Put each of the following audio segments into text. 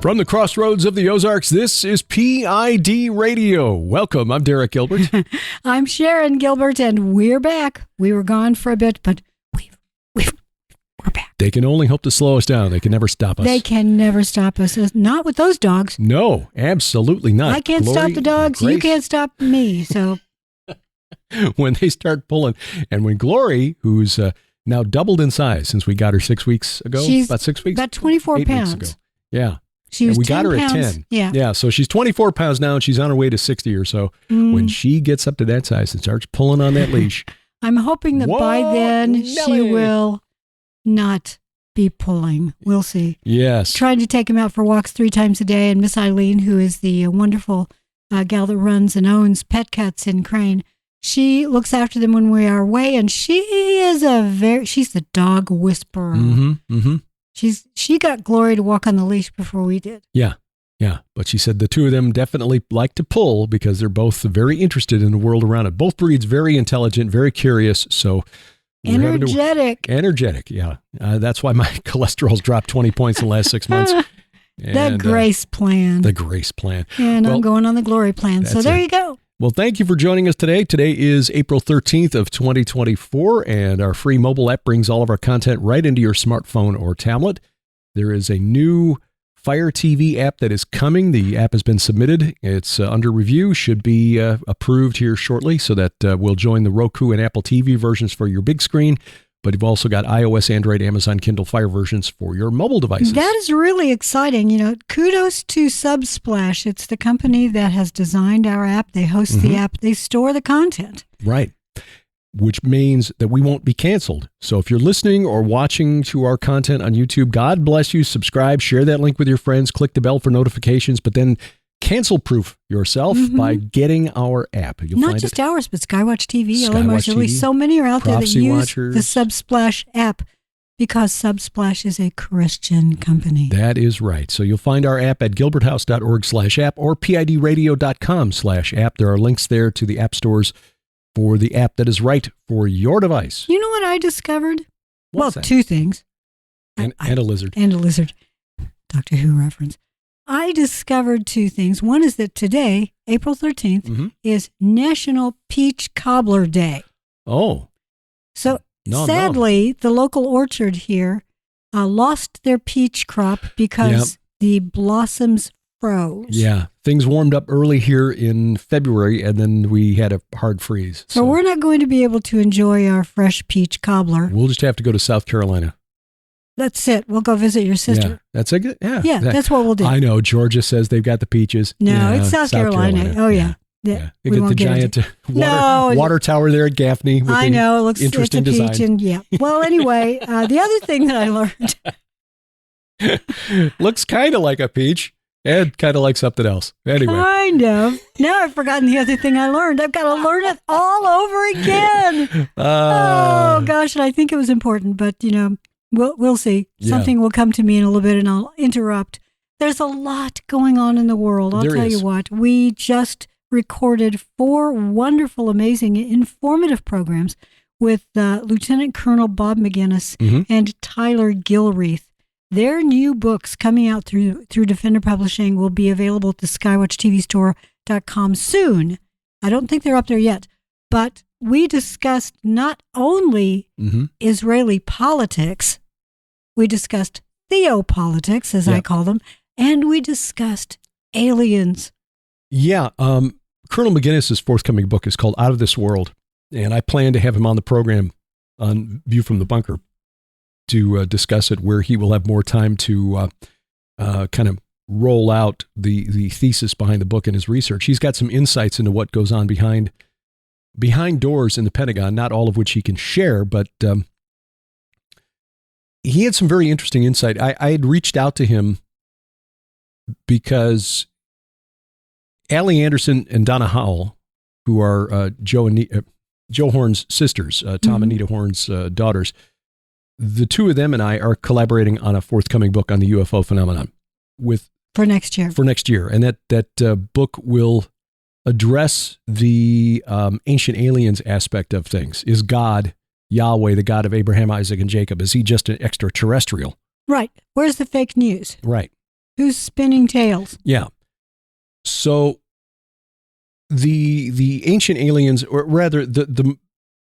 From the crossroads of the Ozarks, this is P.I.D. Radio. Welcome, I'm Derek Gilbert. I'm Sharon Gilbert, and we're back. We were gone for a bit, but we're back. They can only hope to slow us down. They can never stop us. They can never stop us. Not with those dogs. No, absolutely not. I can't stop the dogs. You can't stop me. So when they start pulling, and when Glory, who's now doubled in size since we got her 6 weeks ago, about 6 weeks, about 24 pounds. Weeks ago. Yeah. She was we got her pounds. at 10. Yeah. So she's 24 pounds now, and she's on her way to 60 or so. When she gets up to that size and starts pulling on that leash. I'm hoping that by then she will not be pulling. We'll see. Yes. Trying to take him out for walks 3 times a day. And Miss Eileen, who is the wonderful gal that runs and owns Pet Cuts in Crane, she looks after them when we are away. And she is she's the dog whisperer. Mm-hmm. She got Glory to walk on the leash before we did. Yeah. But she said the two of them definitely like to pull because they're both very interested in the world around it. Both breeds very intelligent, very curious. So energetic. Yeah. That's why my cholesterol's dropped 20 points in the last 6 months. The grace plan. And I'm going on the Glory plan. So there you go. Well, thank you for joining us today. Today is April 13th of 2024, and our free mobile app brings all of our content right into your smartphone or tablet. There is a new Fire TV app that is coming. The app has been submitted. It's under review, should be approved here shortly, so that we'll join the Roku and Apple TV versions for your big screen. But you've also got iOS, Android, Amazon Kindle Fire versions for your mobile devices. That is really exciting. Kudos to Subsplash. It's the company that has designed our app. They host the app. They store the content. Right. Which means that we won't be canceled. So if you're listening or watching to our content on YouTube, God bless you. Subscribe, share that link with your friends, click the bell for notifications, but then cancel-proof yourself by getting our app. You'll Not find just it. ours, but Skywatch TV, Skywatch LMRs. TV, so many are out there that Prophecy use Watchers. the Subsplash app because Subsplash is a Christian company. That is right. So you'll find our app at gilberthouse.org/app or pidradio.com/app. There are links there to the app stores for the app that is right for your device. You know what I discovered? What's that? 2 things. And a lizard. And a lizard. Doctor Who reference. I discovered 2 things. One is that today, April 13th, is National Peach Cobbler Day. Oh. So sadly, the local orchard here lost their peach crop because the blossoms froze. Yeah. Things warmed up early here in February, and then we had a hard freeze. So we're not going to be able to enjoy our fresh peach cobbler. We'll just have to go to South Carolina. That's it. We'll go visit your sister. Yeah, that's a good. Yeah, that's what we'll do. I know. Georgia says they've got the peaches. No, it's South Carolina. Oh, yeah. They get the giant water tower there at Gaffney. I know. It looks interesting it's a design. Peach Well, anyway, the other thing that I learned. Looks kind of like a peach and kind of like something else. Anyway. Kind of. Now I've forgotten the other thing I learned. I've got to learn it all over again. Oh, gosh. And I think it was important, but, we'll see. Something will come to me in a little bit and I'll interrupt. There's a lot going on in the world. I'll tell you what. We just recorded 4 wonderful, amazing, informative programs with Lieutenant Colonel Bob McGinnis and Tyler Gilreath. Their new books coming out through Defender Publishing will be available at the skywatchtvstore.com soon. I don't think they're up there yet, but we discussed not only Israeli politics, we discussed theopolitics, as I call them, and we discussed aliens. Yeah. Colonel McGinnis's forthcoming book is called Out of This World, and I plan to have him on the program on View from the Bunker to discuss it, where he will have more time to kind of roll out the thesis behind the book and his research. He's got some insights into what goes on behind doors in the Pentagon, not all of which he can share, but he had some very interesting insight. I had reached out to him because Allie Anderson and Donna Howell, who are Joe Horn's sisters, Tom and Nita Horn's daughters, the two of them and I are collaborating on a forthcoming book on the UFO phenomenon for next year. And that book will address the ancient aliens aspect of things. Is God Yahweh, the God of Abraham, Isaac, and Jacob? Is he just an extraterrestrial? Right. Where's the fake news? Right. Who's spinning tails? Yeah. So the ancient aliens, or rather the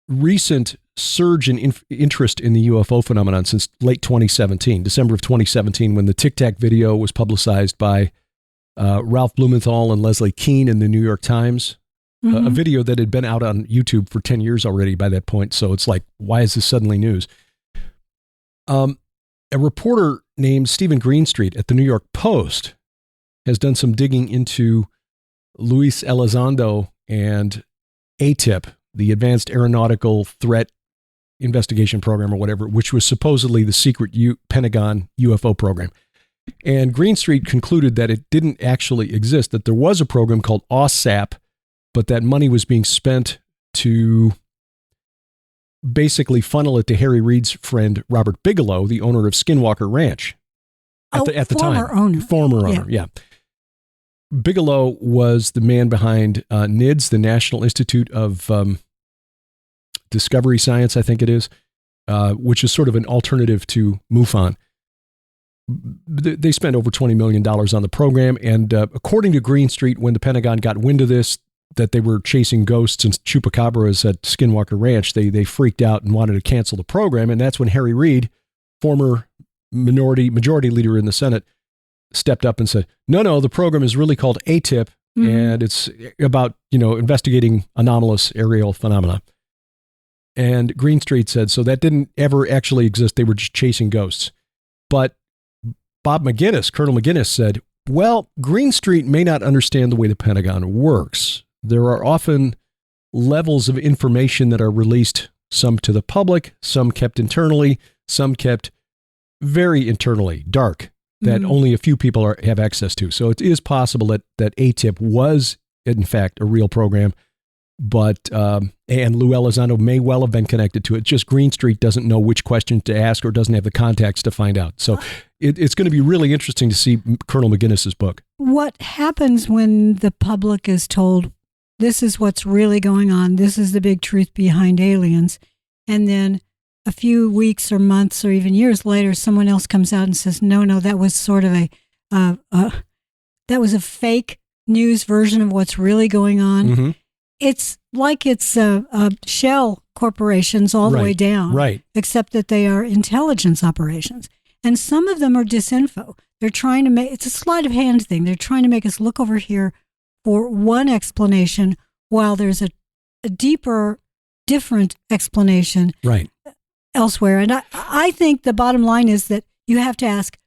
recent surge in interest in the UFO phenomenon since late 2017, December of 2017, when the Tic Tac video was publicized by Ralph Blumenthal and Leslie Keane in the New York Times, a video that had been out on YouTube for 10 years already by that point. So it's like, why is this suddenly news? A reporter named Stephen Greenstreet at the New York Post has done some digging into Luis Elizondo and ATIP, the Advanced Aeronautical Threat Investigation Program or whatever, which was supposedly the secret Pentagon UFO program. And Greenstreet concluded that it didn't actually exist, that there was a program called OSAP, but that money was being spent to basically funnel it to Harry Reid's friend, Robert Bigelow, the owner of Skinwalker Ranch at the time. Former owner, yeah. Bigelow was the man behind NIDS, the National Institute of Discovery Science, I think it is, which is sort of an alternative to MUFON. They spent over $20 million on the program, and according to Greenstreet, when the Pentagon got wind of this, that they were chasing ghosts and chupacabras at Skinwalker Ranch, they freaked out and wanted to cancel the program, and that's when Harry Reid, former majority leader in the Senate, stepped up and said, no, the program is really called ATIP, and it's about, investigating anomalous aerial phenomena. And Greenstreet said, so that didn't ever actually exist. They were just chasing ghosts. But Colonel McGinnis said, well, Greenstreet may not understand the way the Pentagon works. There are often levels of information that are released, some to the public, some kept internally, some kept very internally, dark, that only a few people have access to. So it is possible that ATIP was, in fact, a real program, but and Lou Elizondo may well have been connected to it. Just Greenstreet doesn't know which questions to ask or doesn't have the contacts to find out. So it's going to be really interesting to see Colonel McGinnis's book. What happens when the public is told, this is what's really going on, this is the big truth behind aliens, and then a few weeks or months or even years later, someone else comes out and says, no, that was sort of that was a fake news version of what's really going on. It's like it's shell corporations all the way down, right? Except that they are intelligence operations. And some of them are disinfo. They're trying to it's a sleight of hand thing. They're trying to make us look over here for one explanation while there's a deeper, different explanation elsewhere. And I think the bottom line is that you have to ask,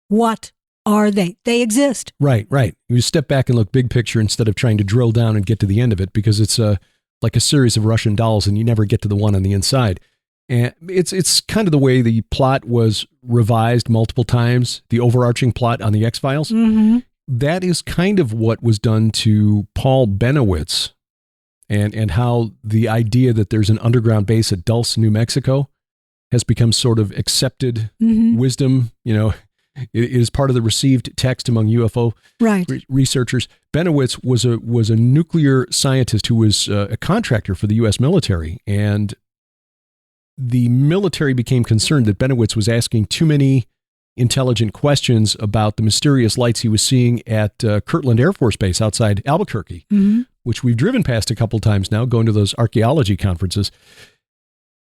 what are they? They exist. Right. You step back and look big picture instead of trying to drill down and get to the end of it, because it's like a series of Russian dolls and you never get to the one on the inside. And it's kind of the way the plot was revised multiple times, the overarching plot on the X-Files. That is kind of what was done to Paul Benowitz, and how the idea that there's an underground base at Dulce, New Mexico has become sort of accepted wisdom. It is part of the received text among UFO researchers. Benowitz was a nuclear scientist who was a contractor for the U.S. military, and the military became concerned that Benowitz was asking too many intelligent questions about the mysterious lights he was seeing at Kirtland Air Force Base outside Albuquerque, which we've driven past a couple times now, going to those archaeology conferences.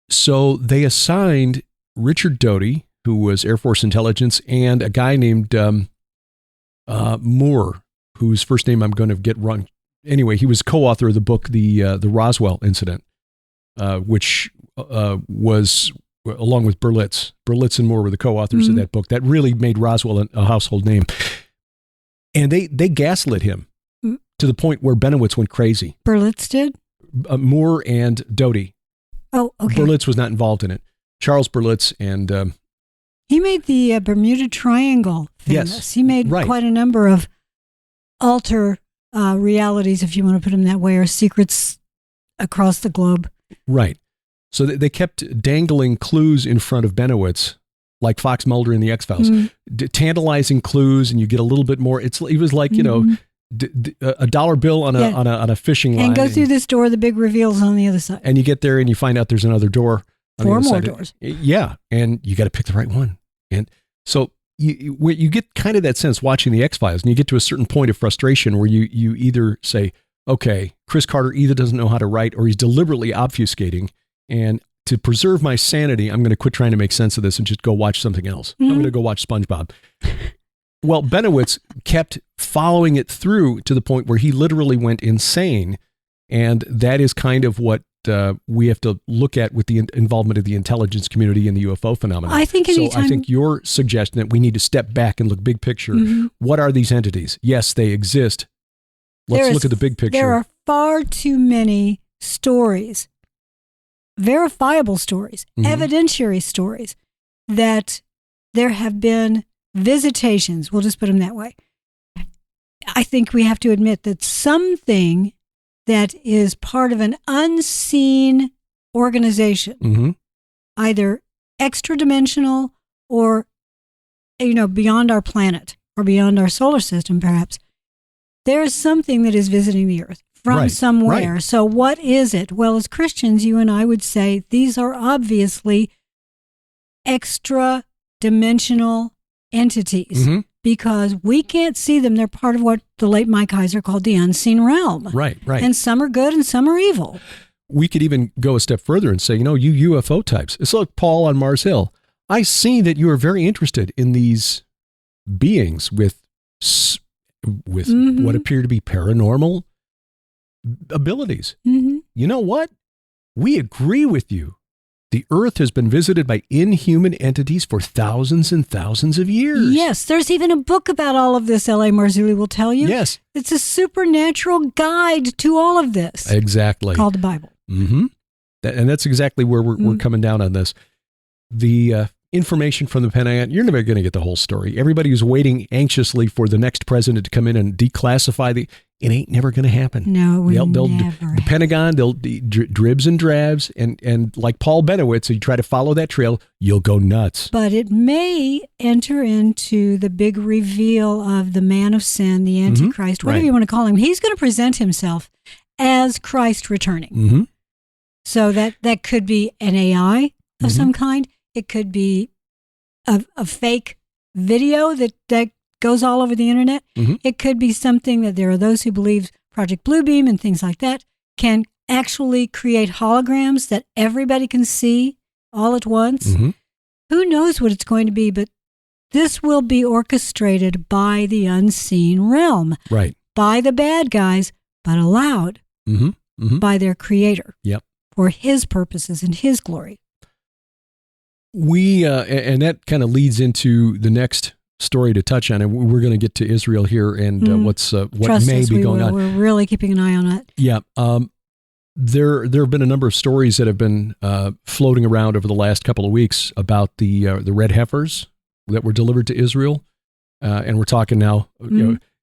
So they assigned Richard Doty, who was Air Force intelligence, and a guy named Moore, whose first name I'm going to get wrong. Anyway, he was co-author of the book, the Roswell Incident, which was, along with Berlitz. Berlitz and Moore were the co-authors of that book. That really made Roswell a household name. And they gaslit him to the point where Benowitz went crazy. Berlitz did? Moore and Doty. Oh, okay. Berlitz was not involved in it. Charles Berlitz and... he made the Bermuda Triangle famous. Yes, he made quite a number of alter realities, if you want to put them that way, or secrets across the globe. Right. So they kept dangling clues in front of Benowitz, like Fox Mulder in the X-Files, tantalizing clues, and you get a little bit more. It was like, a dollar bill on a fishing line. And go through this door, the big reveal's on the other side. And you get there and you find out there's another door. Four more doors. Yeah. And you got to pick the right one. And so you get kind of that sense watching the X-Files, and you get to a certain point of frustration where you either say, okay, Chris Carter either doesn't know how to write or he's deliberately obfuscating, and to preserve my sanity, I'm going to quit trying to make sense of this and just go watch something else. I'm going to go watch SpongeBob. Well, Benowitz kept following it through to the point where he literally went insane, and that is kind of what we have to look at with the involvement of the intelligence community in the UFO phenomenon. I think your suggestion that we need to step back and look big picture. What are these entities? Yes, they exist. Let's look at the big picture. There are far too many stories, verifiable stories, evidentiary stories, that there have been visitations. We'll just put them that way. I think we have to admit that something that is part of an unseen organization, either extra-dimensional or, beyond our planet or beyond our solar system, perhaps, there is something that is visiting the Earth from somewhere. Right. So what is it? Well, as Christians, you and I would say these are obviously extra-dimensional entities. Because we can't see them. They're part of what the late Mike Heiser called the unseen realm. Right. And some are good and some are evil. We could even go a step further and say, you UFO types. It's like Paul on Mars Hill. I see that you are very interested in these beings with what appear to be paranormal abilities. You know what? We agree with you. The Earth has been visited by inhuman entities for thousands and thousands of years. Yes, there's even a book about all of this, L.A. Marzulli will tell you. Yes. It's a supernatural guide to all of this. Exactly. Called the Bible. And that's exactly where we're coming down on this. The information from the Pentagon, you're never going to get the whole story. Everybody who's waiting anxiously for the next president to come in and declassify it ain't never going to happen. No, they'll never. The Pentagon, they'll dribs and drabs, and like Paul Benowitz, you try to follow that trail, you'll go nuts. But it may enter into the big reveal of the man of sin, the Antichrist, whatever you want to call him. He's going to present himself as Christ returning. So that could be an AI of some kind. It could be a fake video that goes all over the internet. It could be something that there are those who believe Project Bluebeam and things like that can actually create holograms that everybody can see all at once. Who knows what it's going to be, but this will be orchestrated by the unseen realm. Right. By the bad guys, but allowed by their creator. Yep. For his purposes and his glory. And that kind of leads into the next story to touch on, and we're going to get to Israel here and what may be going on. We're really keeping an eye on it. Yeah. There have been a number of stories that have been floating around over the last couple of weeks about the red heifers that were delivered to Israel, and we're talking now.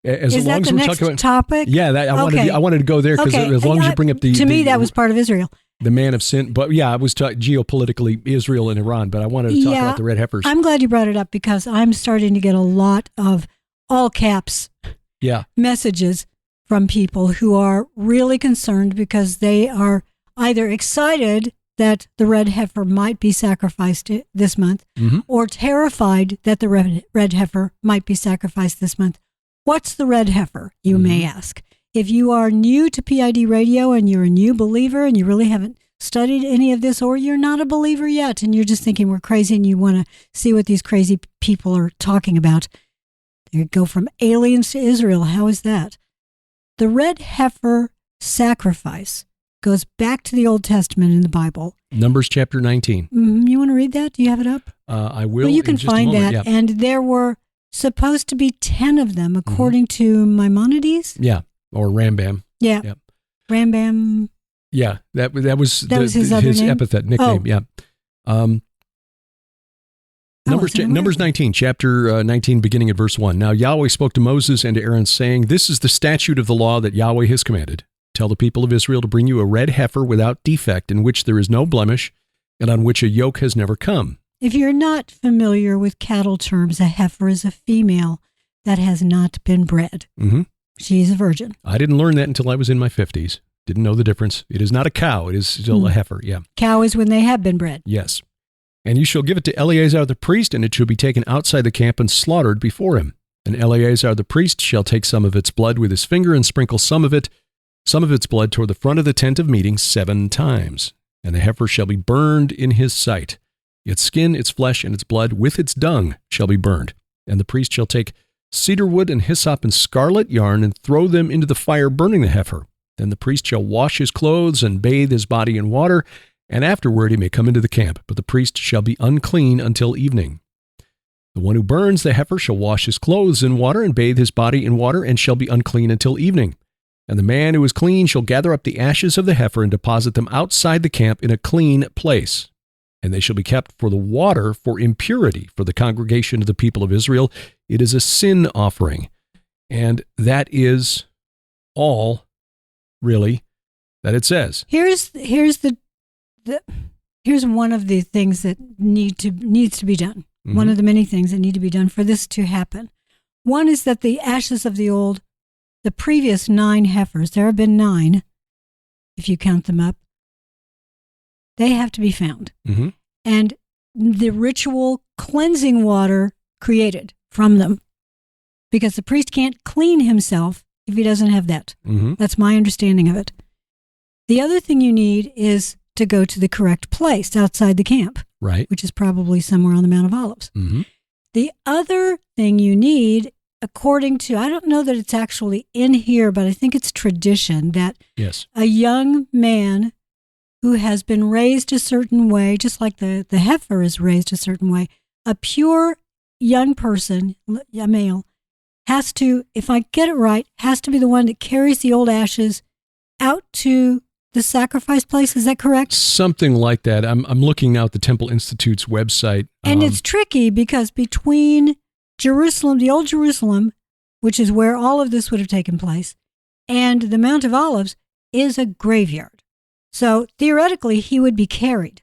Is that the next topic? Yeah, I wanted to go there because as long as you bring up to me that was part of Israel. The man of sin. But I was geopolitically Israel and Iran, but I wanted to talk about the red heifers. I'm glad you brought it up because I'm starting to get a lot of all caps messages from people who are really concerned because they are either excited that the red heifer might be sacrificed this month or terrified that the red heifer might be sacrificed this month. What's the red heifer, you may ask? If you are new to P.I.D. radio and you're a new believer and you really haven't studied any of this, or you're not a believer yet and you're just thinking we're crazy and you want to see what these crazy people are talking about, you go from aliens to Israel. How is that? The red heifer sacrifice goes back to the Old Testament in the Bible. Numbers chapter 19. You want to read that? Do you have it up? I will. Well, you can find that. Yeah. And there were supposed to be 10 of them, according to Maimonides. Yeah. Or Rambam. Yeah. Yep. Rambam. Yeah, that was his epithet, nickname. Yeah. Numbers 19, chapter 19, beginning at verse 1. Now Yahweh spoke to Moses and to Aaron, saying, "This is the statute of the law that Yahweh has commanded. Tell the people of Israel to bring you a red heifer without defect, in which there is no blemish, and on which a yoke has never come." If you're not familiar with cattle terms, a heifer is a female that has not been bred. She's a virgin. I didn't learn that until I was in my 50s. Didn't know the difference. It is not a cow. It is still a heifer. Yeah. Cow is when they have been bred. Yes. And you shall give it to Eleazar the priest, and it shall be taken outside the camp and slaughtered before him. And Eleazar the priest shall take some of its blood with his finger and sprinkle some of its blood toward the front of the tent of meeting 7 times. And the heifer shall be burned in his sight. Its skin, its flesh, and its blood with its dung shall be burned. And the priest shall take cedar wood and hyssop and scarlet yarn and throw them into the fire, burning the heifer. Then the priest shall wash his clothes and bathe his body in water, and afterward he may come into the camp, but the priest shall be unclean until evening. The one who burns the heifer shall wash his clothes in water and bathe his body in water, and shall be unclean until evening. And the man who is clean shall gather up the ashes of the heifer and deposit them outside the camp in a clean place. And they shall be kept for the water for impurity for the congregation of the people of Israel. It is a sin offering. And that is all, really, that it says. Here's one of the things that needs to be done. Mm-hmm. One of the many things that need to be done for this to happen. One is that the ashes of the previous 9 heifers, there have been 9, if you count them up, they have to be found. Mm-hmm. And the ritual cleansing water created from them. Because the priest can't clean himself if he doesn't have that. Mm-hmm. That's my understanding of it. The other thing you need is to go to the correct place outside the camp. Right. Which is probably somewhere on the Mount of Olives. Mm-hmm. The other thing you need, according to, I don't know that it's actually in here, but I think it's tradition that yes, a young man who has been raised a certain way, just like the heifer is raised a certain way, a pure young person, a male, has to, if I get it right, has to be the one that carries the old ashes out to the sacrifice place. Is that correct? Something like that. I'm looking out the Temple Institute's website. And it's tricky because between Jerusalem, the old Jerusalem, which is where all of this would have taken place, and the Mount of Olives is a graveyard. So theoretically, he would be carried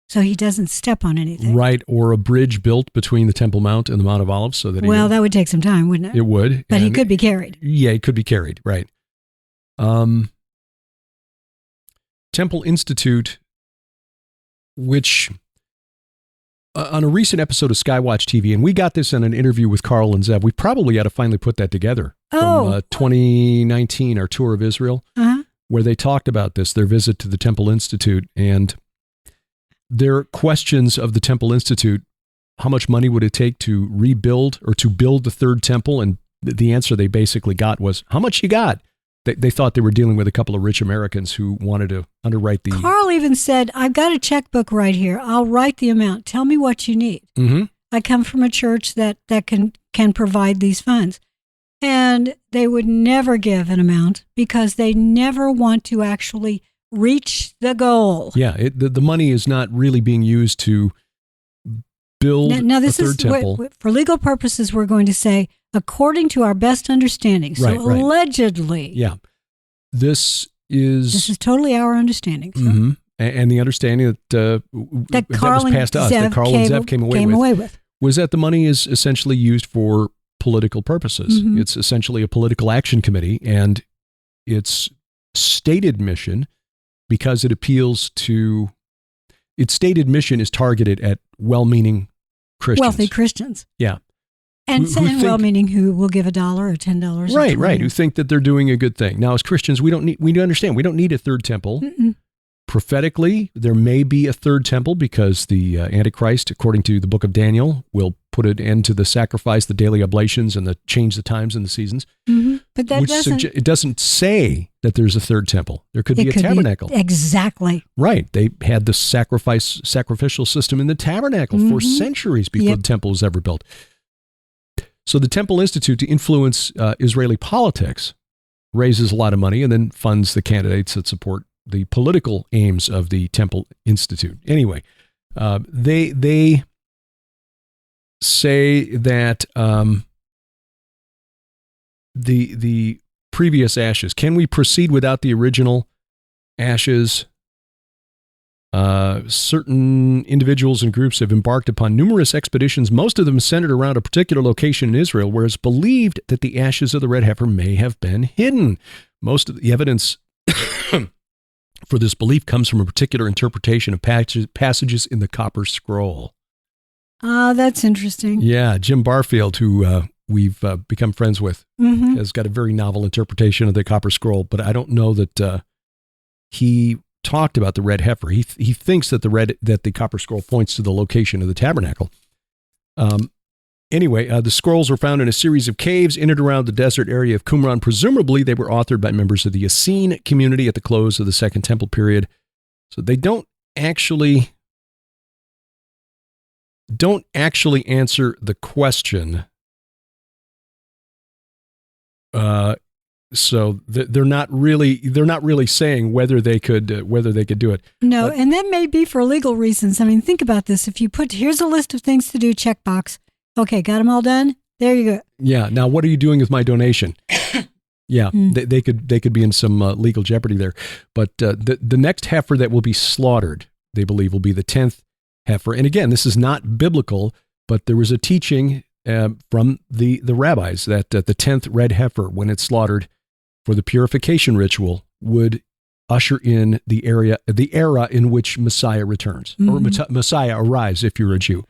so he doesn't step on anything. Right, or a bridge built between the Temple Mount and the Mount of Olives. So that that would take some time, wouldn't it? It would. But he could be carried. Yeah, he could be carried, right. Temple Institute, which on a recent episode of Skywatch TV, and we got this in an interview with Carl and Zev, we probably ought to finally put that together from 2019, our tour of Israel, where they talked about this, their visit to the Temple Institute, and their questions of the Temple Institute, how much money would it take to rebuild or to build the third temple? And the answer they basically got was, how much you got? They thought they were dealing with a couple of rich Americans who wanted to underwrite the... Carl even said, I've got a checkbook right here. I'll write the amount. Tell me what you need. Mm-hmm. I come from a church that can provide these funds. And they would never give an amount because they never want to actually reach the goal. Yeah, the money is not really being used to build now a third temple. For legal purposes, we're going to say, according to our best understanding. So allegedly. Yeah. This is totally our understanding. So. Mm-hmm. And the understanding that Carl was passed to us, that Carl and Zev came away with, was that the money is essentially used for political purposes. Mm-hmm. It's essentially a political action committee, and its stated mission, because it appeals to, its stated mission is targeted at well-meaning Christians. Wealthy Christians. Yeah. And well-meaning who will give $1 or $10. Right. Who think that they're doing a good thing. Now, as Christians, we understand we don't need a third temple. Mm-mm. Prophetically, there may be a third temple because the Antichrist, according to the book of Daniel, will put an end to the sacrifice, the daily oblations, and change the times and the seasons. Mm-hmm. But that it doesn't say that there's a third temple. There could be a tabernacle. Exactly. Right. They had the sacrificial system in the tabernacle for centuries before the temple was ever built. So the Temple Institute, to influence Israeli politics, raises a lot of money and then funds the candidates that support the political aims of the Temple Institute. Anyway, they say that the previous ashes, can we proceed without the original ashes? Certain individuals and groups have embarked upon numerous expeditions, most of them centered around a particular location in Israel, where it's believed that the ashes of the red heifer may have been hidden. Most of the evidence for this belief comes from a particular interpretation of passages in the Copper Scroll. Ah, that's interesting. Yeah, Jim Barfield, who we've become friends with, has got a very novel interpretation of the Copper Scroll, but I don't know that he talked about the red heifer. He thinks that the Copper Scroll points to the location of the tabernacle. Anyway, the scrolls were found in a series of caves in and around the desert area of Qumran. Presumably, they were authored by members of the Essene community at the close of the Second Temple period. So they don't actually answer the question. So they're not really saying whether they could do it. No, and that may be for legal reasons. I mean, think about this. If you here's a list of things to do, checkbox. Okay, got them all done. There you go. Yeah. Now, what are you doing with my donation? Yeah, they could be in some legal jeopardy there. But the next heifer that will be slaughtered, they believe, will be the 10th heifer. And again, this is not biblical, but there was a teaching from the rabbis that the 10th red heifer, when it's slaughtered for the purification ritual, would usher in the era in which Messiah returns, or Messiah arrives if you're a Jew.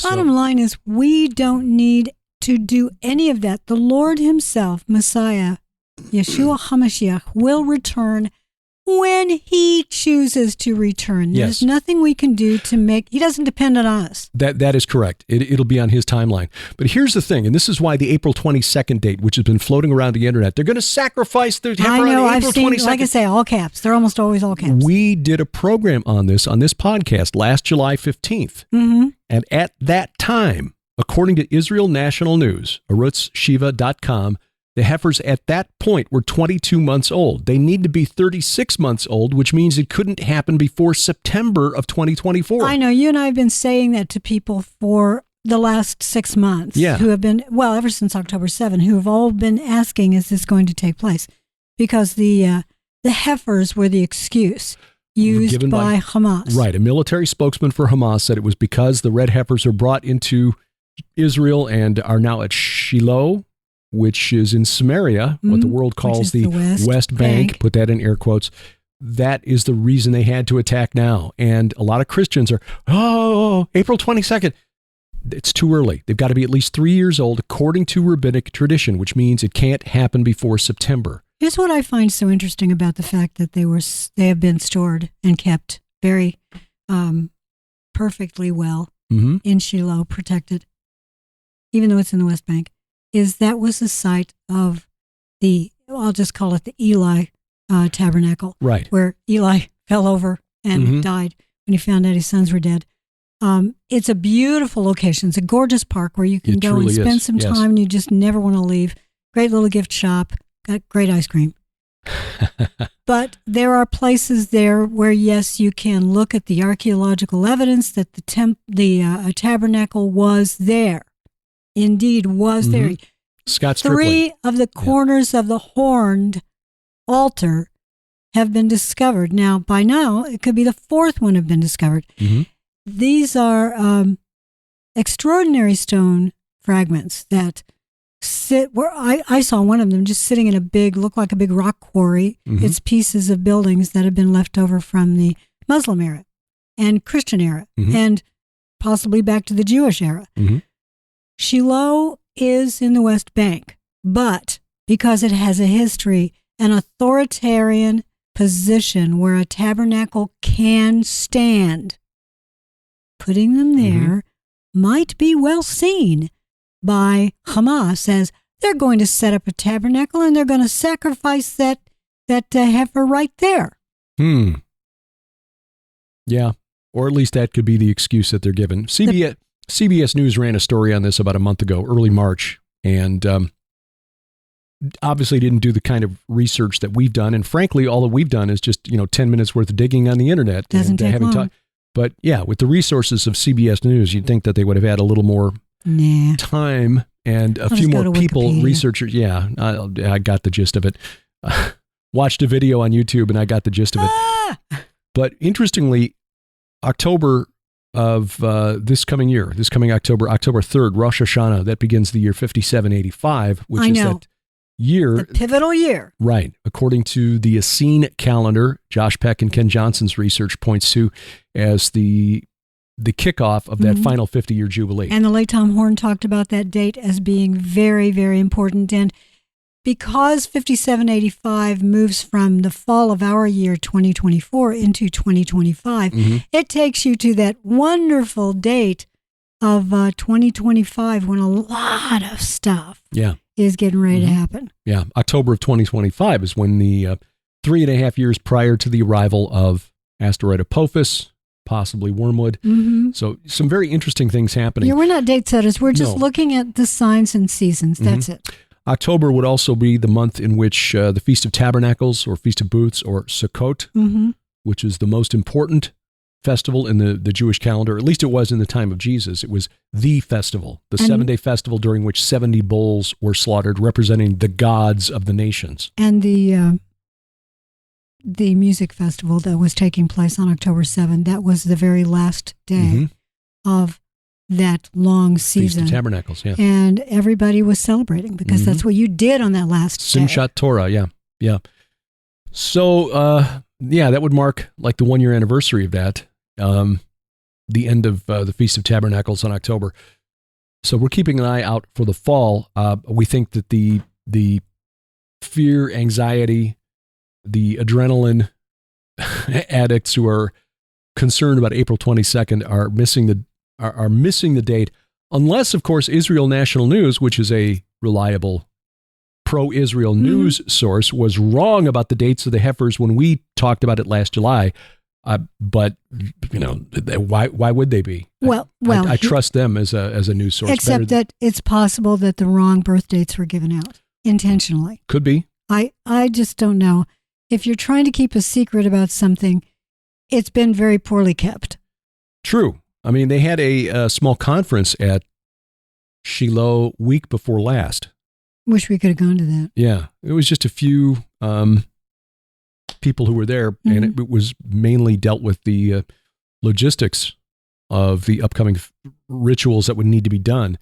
Bottom line is, we don't need to do any of that. The Lord himself, Messiah, Yeshua HaMashiach, will return when he chooses to return. There's nothing we can do to make, he doesn't depend on us. That is correct. It'll be on his timeline. But here's the thing, and this is why the April 22nd date, which has been floating around the internet, they're going to sacrifice their heifer on April 22nd. Like I say, all caps. They're almost always all caps. We did a program on this podcast last July 15th. And at that time, according to Israel National News, arutzshiva.com, the heifers at that point were 22 months old. They need to be 36 months old, which means it couldn't happen before September of 2024. I know. You and I have been saying that to people for the last 6 months. Yeah. Who have been, ever since October 7, who have all been asking, is this going to take place? Because the heifers were the excuse used by Hamas. Right. A military spokesman for Hamas said it was because the red heifers are brought into Israel and are now at Shiloh, which is in Samaria, what the world calls the West Bank. Put that in air quotes. That is the reason they had to attack now. And a lot of Christians are, April 22nd. It's too early. They've got to be at least 3 years old, according to rabbinic tradition, which means it can't happen before September. Here's what I find so interesting about the fact that they have been stored and kept very perfectly well in Shiloh, protected, even though it's in the West Bank. Is that was the site of I'll just call it the Eli tabernacle, right? Where Eli fell over and died when he found out his sons were dead. It's a beautiful location. It's a gorgeous park where you can go and spend some time and you just never want to leave. Great little gift shop, got great ice cream. But there are places there where, yes, you can look at the archaeological evidence that the tabernacle was there. Indeed was there. Scott Strickland. 3 of the corners of the horned altar have been discovered. Now, by now, it could be the 4th one have been discovered. These are extraordinary stone fragments that sit where I saw one of them just sitting in looked like a big rock quarry. It's pieces of buildings that have been left over from the Muslim era and Christian era and possibly back to the Jewish era. Shiloh is in the West Bank, but because it has a history, an authoritarian position where a tabernacle can stand, putting them there might be well seen by Hamas as they're going to set up a tabernacle and they're going to sacrifice that heifer right there. Yeah, or at least that could be the excuse that they're given. CBS News ran a story on this about a month ago, early March, and obviously didn't do the kind of research that we've done. And frankly, all that we've done is just 10 minutes worth of digging on the internet. Doesn't take long. But yeah, with the resources of CBS News, you'd think that they would have had a little more time and a few more people, researchers. Yeah, I got the gist of it. Watched a video on YouTube and I got the gist of it. But interestingly, October of this coming October 3rd, Rosh Hashanah, that begins the year 5785, which is year. The pivotal year. Right. According to the Essene calendar, Josh Peck and Ken Johnson's research points to as the kickoff of that final 50-year jubilee. And the late Tom Horn talked about that date as being very, very important. And because 5785 moves from the fall of our year 2024 into 2025, it takes you to that wonderful date of 2025 when a lot of stuff is getting ready to happen. Yeah, October of 2025 is when the 3.5 years prior to the arrival of asteroid Apophis, possibly Wormwood. So some very interesting things happening. Yeah, we're not date setters. We're just looking at the signs and seasons. That's it. October would also be the month in which the Feast of Tabernacles or Feast of Booths or Sukkot, which is the most important festival in the Jewish calendar. At least it was in the time of Jesus. It was the festival, the 7-day festival during which 70 bulls were slaughtered, representing the gods of the nations. And the music festival that was taking place on October 7th, that was the very last day of that long season. Feast of Tabernacles, yeah. And everybody was celebrating because that's what you did on that last day. Simchat Torah, yeah. So, that would mark like the 1-year anniversary of that, the end of the Feast of Tabernacles in October. So we're keeping an eye out for the fall. We think that the fear, anxiety, the adrenaline addicts who are concerned about April 22nd are missing the date, unless, of course, Israel National News, which is a reliable pro-Israel news source, was wrong about the dates of the heifers when we talked about it last July. But why would they be? Well, I trust them as a news source. Except that it's possible that the wrong birth dates were given out intentionally. Could be. I just don't know. If you're trying to keep a secret about something, it's been very poorly kept. True. I mean, they had a small conference at Shiloh week before last. Wish we could have gone to that. Yeah. It was just a few people who were there, and it was mainly dealt with the logistics of the upcoming rituals that would need to be done.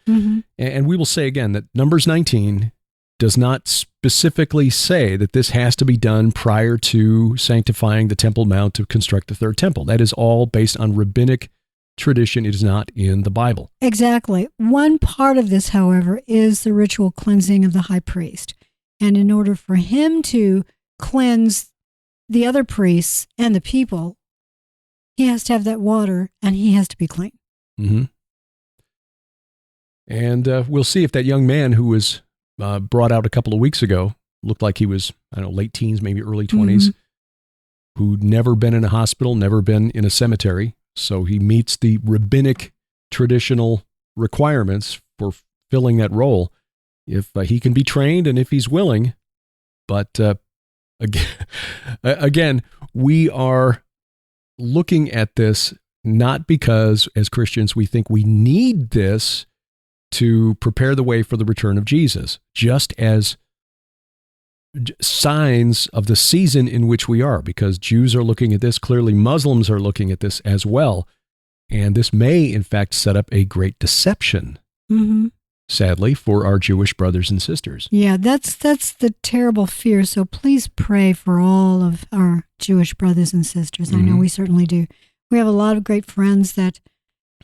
And we will say again that Numbers 19 does not specifically say that this has to be done prior to sanctifying the Temple Mount to construct the third temple. That is all based on rabbinic tradition. It is not in the Bible. Exactly. One part of this, however, is the ritual cleansing of the high priest. And in order for him to cleanse the other priests and the people, he has to have that water and he has to be clean. And we'll see if that young man who was brought out a couple of weeks ago, looked like he was, late teens, maybe early 20s, who'd never been in a hospital, never been in a cemetery. So he meets the rabbinic traditional requirements for filling that role. If he can be trained and if he's willing. But again, we are looking at this not because as Christians we think we need this to prepare the way for the return of Jesus, just as signs of the season in which we are, because Jews are looking at this. Clearly, Muslims are looking at this as well. And this may, in fact, set up a great deception, sadly, for our Jewish brothers and sisters. Yeah, that's the terrible fear. So please pray for all of our Jewish brothers and sisters. I know we certainly do. We have a lot of great friends that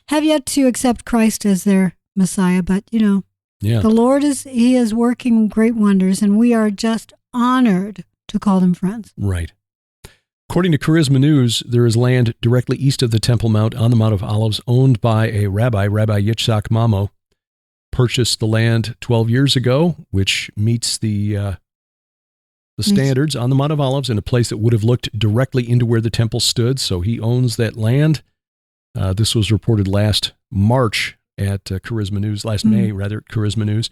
have yet to accept Christ as their Messiah, but the Lord He is working great wonders, and we are just honored to call them friends. Right. According to Charisma News, there is land directly east of the Temple Mount on the Mount of Olives owned by a Rabbi Yitzhak Mamo. Purchased the land 12 years ago, which meets the standards on the Mount of Olives in a place that would have looked directly into where the temple stood. So he owns that land. This was reported last March at Charisma News, last May, rather, at Charisma News.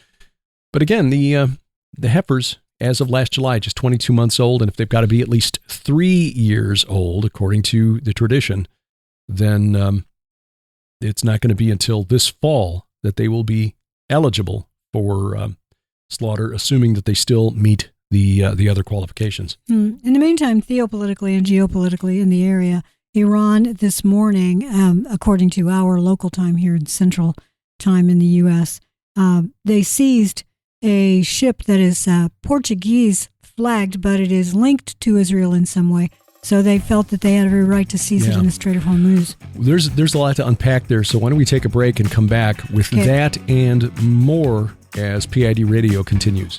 But again, the heifers, as of last July, just 22 months old, and if they've got to be at least 3 years old, according to the tradition, then it's not going to be until this fall that they will be eligible for slaughter, assuming that they still meet the other qualifications. In the meantime, theopolitically and geopolitically in the area, Iran this morning, according to our local time here in Central Time in the U.S., they seized a ship that is Portuguese flagged, but it is linked to Israel in some way. So they felt that they had every right to seize it in the Strait of Hormuz. There's a lot to unpack there, so why don't we take a break and come back with that and more as PID Radio continues.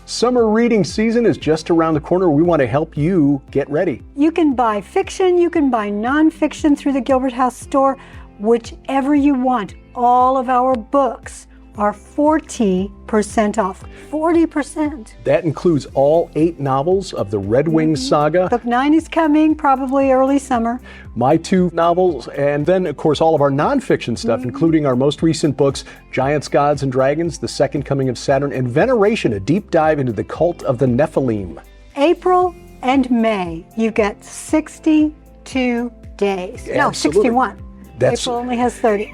Summer reading season is just around the corner. We want to help you get ready. You can buy fiction, you can buy nonfiction through the Gilbert House store, whichever you want. All of our books are 40% off. 40%. That includes all 8 novels of the Red Wing saga. Book 9 is coming, probably early summer. My 2 novels, and then, of course, all of our nonfiction stuff, including our most recent books, Giants, Gods, and Dragons, The Second Coming of Saturn, and Veneration, a deep dive into the cult of the Nephilim. April and May, you get 62 days. Absolutely. No, 61. April only has 30.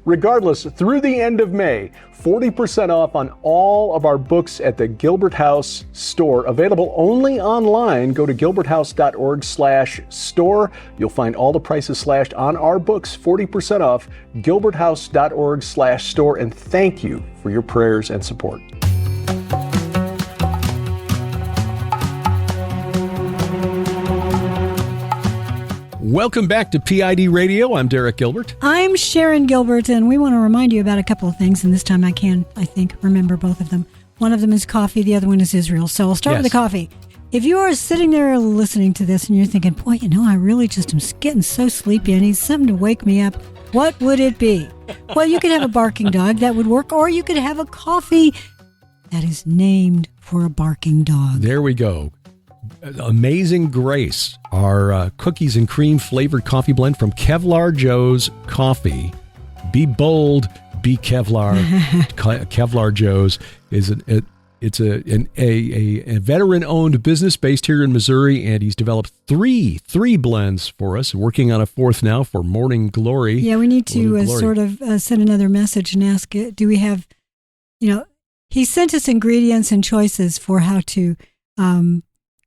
Regardless, through the end of May, 40% off on all of our books at the Gilbert House store. Available only online. Go to gilberthouse.org/store. You'll find all the prices slashed on our books, 40% off, gilberthouse.org/store. And thank you for your prayers and support. Welcome back to PID Radio. I'm Derek Gilbert. I'm Sharon Gilbert, and we want to remind you about a couple of things, and this time I think, remember both of them. One of them is coffee, the other one is Israel. So I'll start with the coffee. If you are sitting there listening to this and you're thinking, boy, I really just am getting so sleepy, I need something to wake me up, what would it be? Well, you could have a barking dog, that would work, or you could have a coffee that is named for a barking dog. There we go. Amazing Grace, our cookies and cream flavored coffee blend from Kevlar Joe's Coffee. Be bold, be Kevlar. Kevlar Joe's is a veteran-owned business based here in Missouri, and he's developed three blends for us. Working on a 4th now for Morning Glory. Yeah, we need to sort of send another message and ask, do we have, he sent us ingredients and choices for how to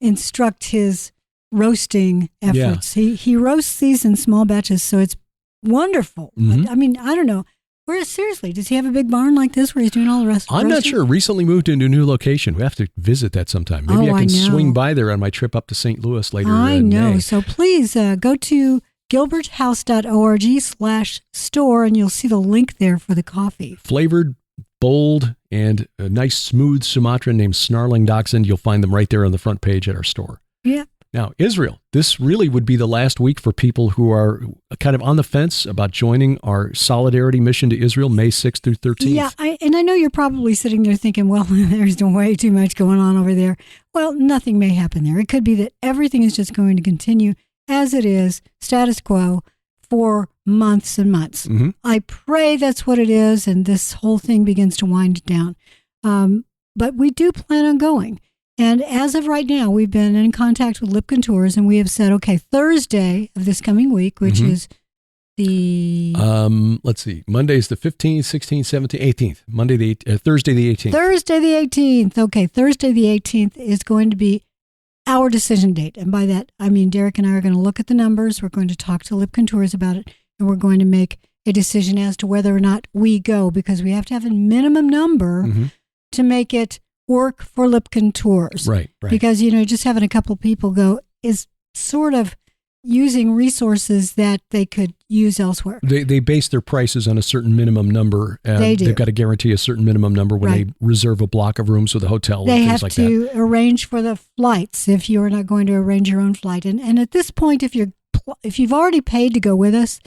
instruct his roasting efforts. Yeah. He roasts these in small batches, so it's wonderful. Mm-hmm. I mean, I don't know. Seriously, does he have a big barn like this where he's doing all the rest? I'm not sure. Recently moved into a new location. We have to visit that sometime. Maybe I can swing by there on my trip up to St. Louis later. I know. May. So please go to gilberthouse.org/store and you'll see the link there for the coffee. Flavored, bold, and a nice smooth Sumatran named Snarling Dachshund. You'll find them right there on the front page at our store. Yeah. Now, Israel, this really would be the last week for people who are kind of on the fence about joining our solidarity mission to Israel, May 6th through 13th. Yeah, I know you're probably sitting there thinking, well, there's way too much going on over there. Well, nothing may happen there. It could be that everything is just going to continue as it is, status quo, for months and months. Mm-hmm. I pray that's what it is, and this whole thing begins to wind down. But we do plan on going. And as of right now, we've been in contact with Lipkin Tours, and we have said, okay, Thursday of this coming week, which is the... let's see. Monday's the 15th, 16th, 17th, 18th. Thursday the 18th. Thursday the 18th. Okay, Thursday the 18th is going to be our decision date. And by that, I mean Derek and I are going to look at the numbers. We're going to talk to Lipkin Tours about it, and we're going to make a decision as to whether or not we go, because we have to have a minimum number to make it work for Lipkin Tours. Right. Because, just having a couple of people go is sort of using resources that they could use elsewhere. They base their prices on a certain minimum number. They do. They've got to guarantee a certain minimum number when they reserve a block of rooms with a hotel they and things like that. They have to arrange for the flights if you're not going to arrange your own flight. And at this point, if you've already paid to go with us,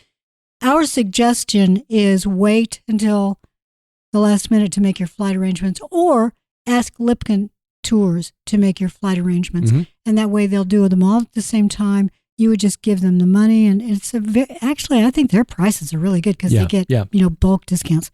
our suggestion is wait until the last minute to make your flight arrangements, or ask Lipkin Tours to make your flight arrangements. And that way they'll do them all at the same time. You would just give them the money, and it's actually, I think their prices are really good because they get bulk discounts.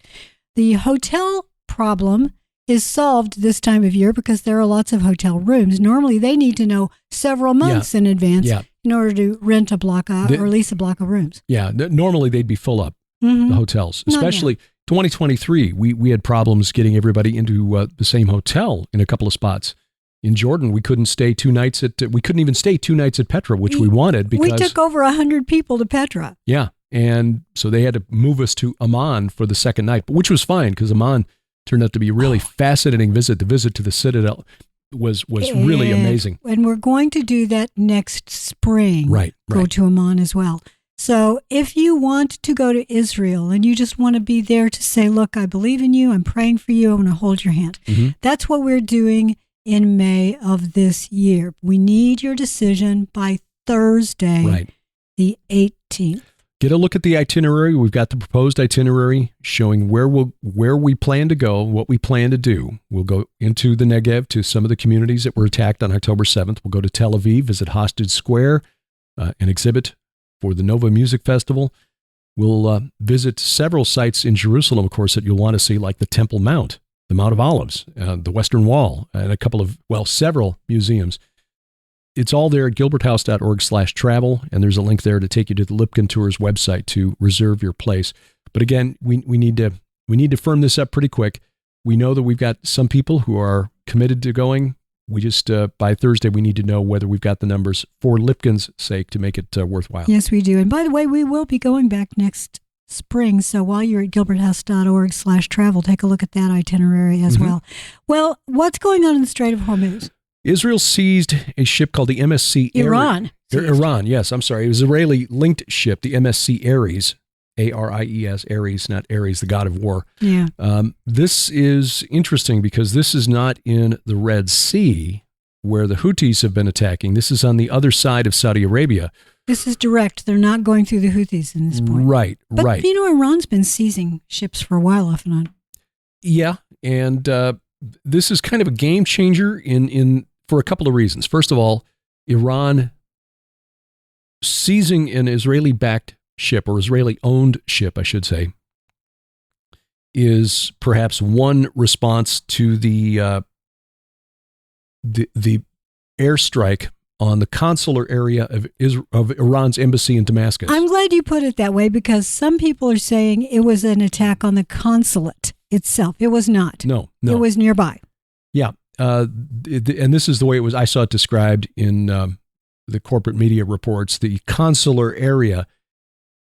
The hotel problem is solved this time of year because there are lots of hotel rooms. Normally they need to know several months in advance in order to rent a block or lease a block of rooms. Yeah, normally they'd be full up, the hotels, especially 2023. We had problems getting everybody into the same hotel in a couple of spots. In Jordan, we couldn't stay 2 nights we couldn't even stay 2 nights at Petra, which we wanted because we took over 100 people to Petra. Yeah. And so they had to move us to Amman for the second night, which was fine because Amman turned out to be a really fascinating visit. The visit to the Citadel was really amazing. And we're going to do that next spring. Right. Go to Amman as well. So if you want to go to Israel and you just want to be there to say, look, I believe in you, I'm praying for you, I want to hold your hand. Mm-hmm. That's what we're doing in May of this year. We need your decision by Thursday, the 18th. Get a look at the itinerary. We've got the proposed itinerary showing where we plan to go, what we plan to do. We'll go into the Negev to some of the communities that were attacked on October 7th. We'll go to Tel Aviv, visit Hostage Square, an exhibit for the Nova Music Festival. We'll visit several sites in Jerusalem, of course, that you'll want to see, like the Temple Mount, the Mount of Olives, the Western Wall, and several museums. It's all there at gilberthouse.org/travel, and there's a link there to take you to the Lipkin Tours website to reserve your place. But again, we need to firm this up pretty quick. We know that we've got some people who are committed to going. We just, by Thursday, we need to know whether we've got the numbers for Lipkin's sake to make it worthwhile. Yes, we do. And by the way, we will be going back next spring. So while you're at gilberthouse.org/travel, take a look at that itinerary as well. Well, what's going on in the Strait of Hormuz? Israel seized a ship called the MSC Iran. Iran, yes, I'm sorry. It was an Israeli-linked ship, the MSC Ares, A-R-I-E-S, Ares, not Ares, the god of war. Yeah. This is interesting because this is not in the Red Sea where the Houthis have been attacking. This is on the other side of Saudi Arabia. This is direct. They're not going through the Houthis in this point. Right. But, Iran's been seizing ships for a while off and on. Yeah, and this is kind of a game changer for a couple of reasons. First of all, Iran seizing an Israeli-backed ship, or Israeli-owned ship, I should say, is perhaps one response to the airstrike on the consular area of Iran's embassy in Damascus. I'm glad you put it that way because some people are saying it was an attack on the consulate itself. It was not. No. It was nearby. Yeah. And this is the way it was. I saw it described in the corporate media reports. The consular area,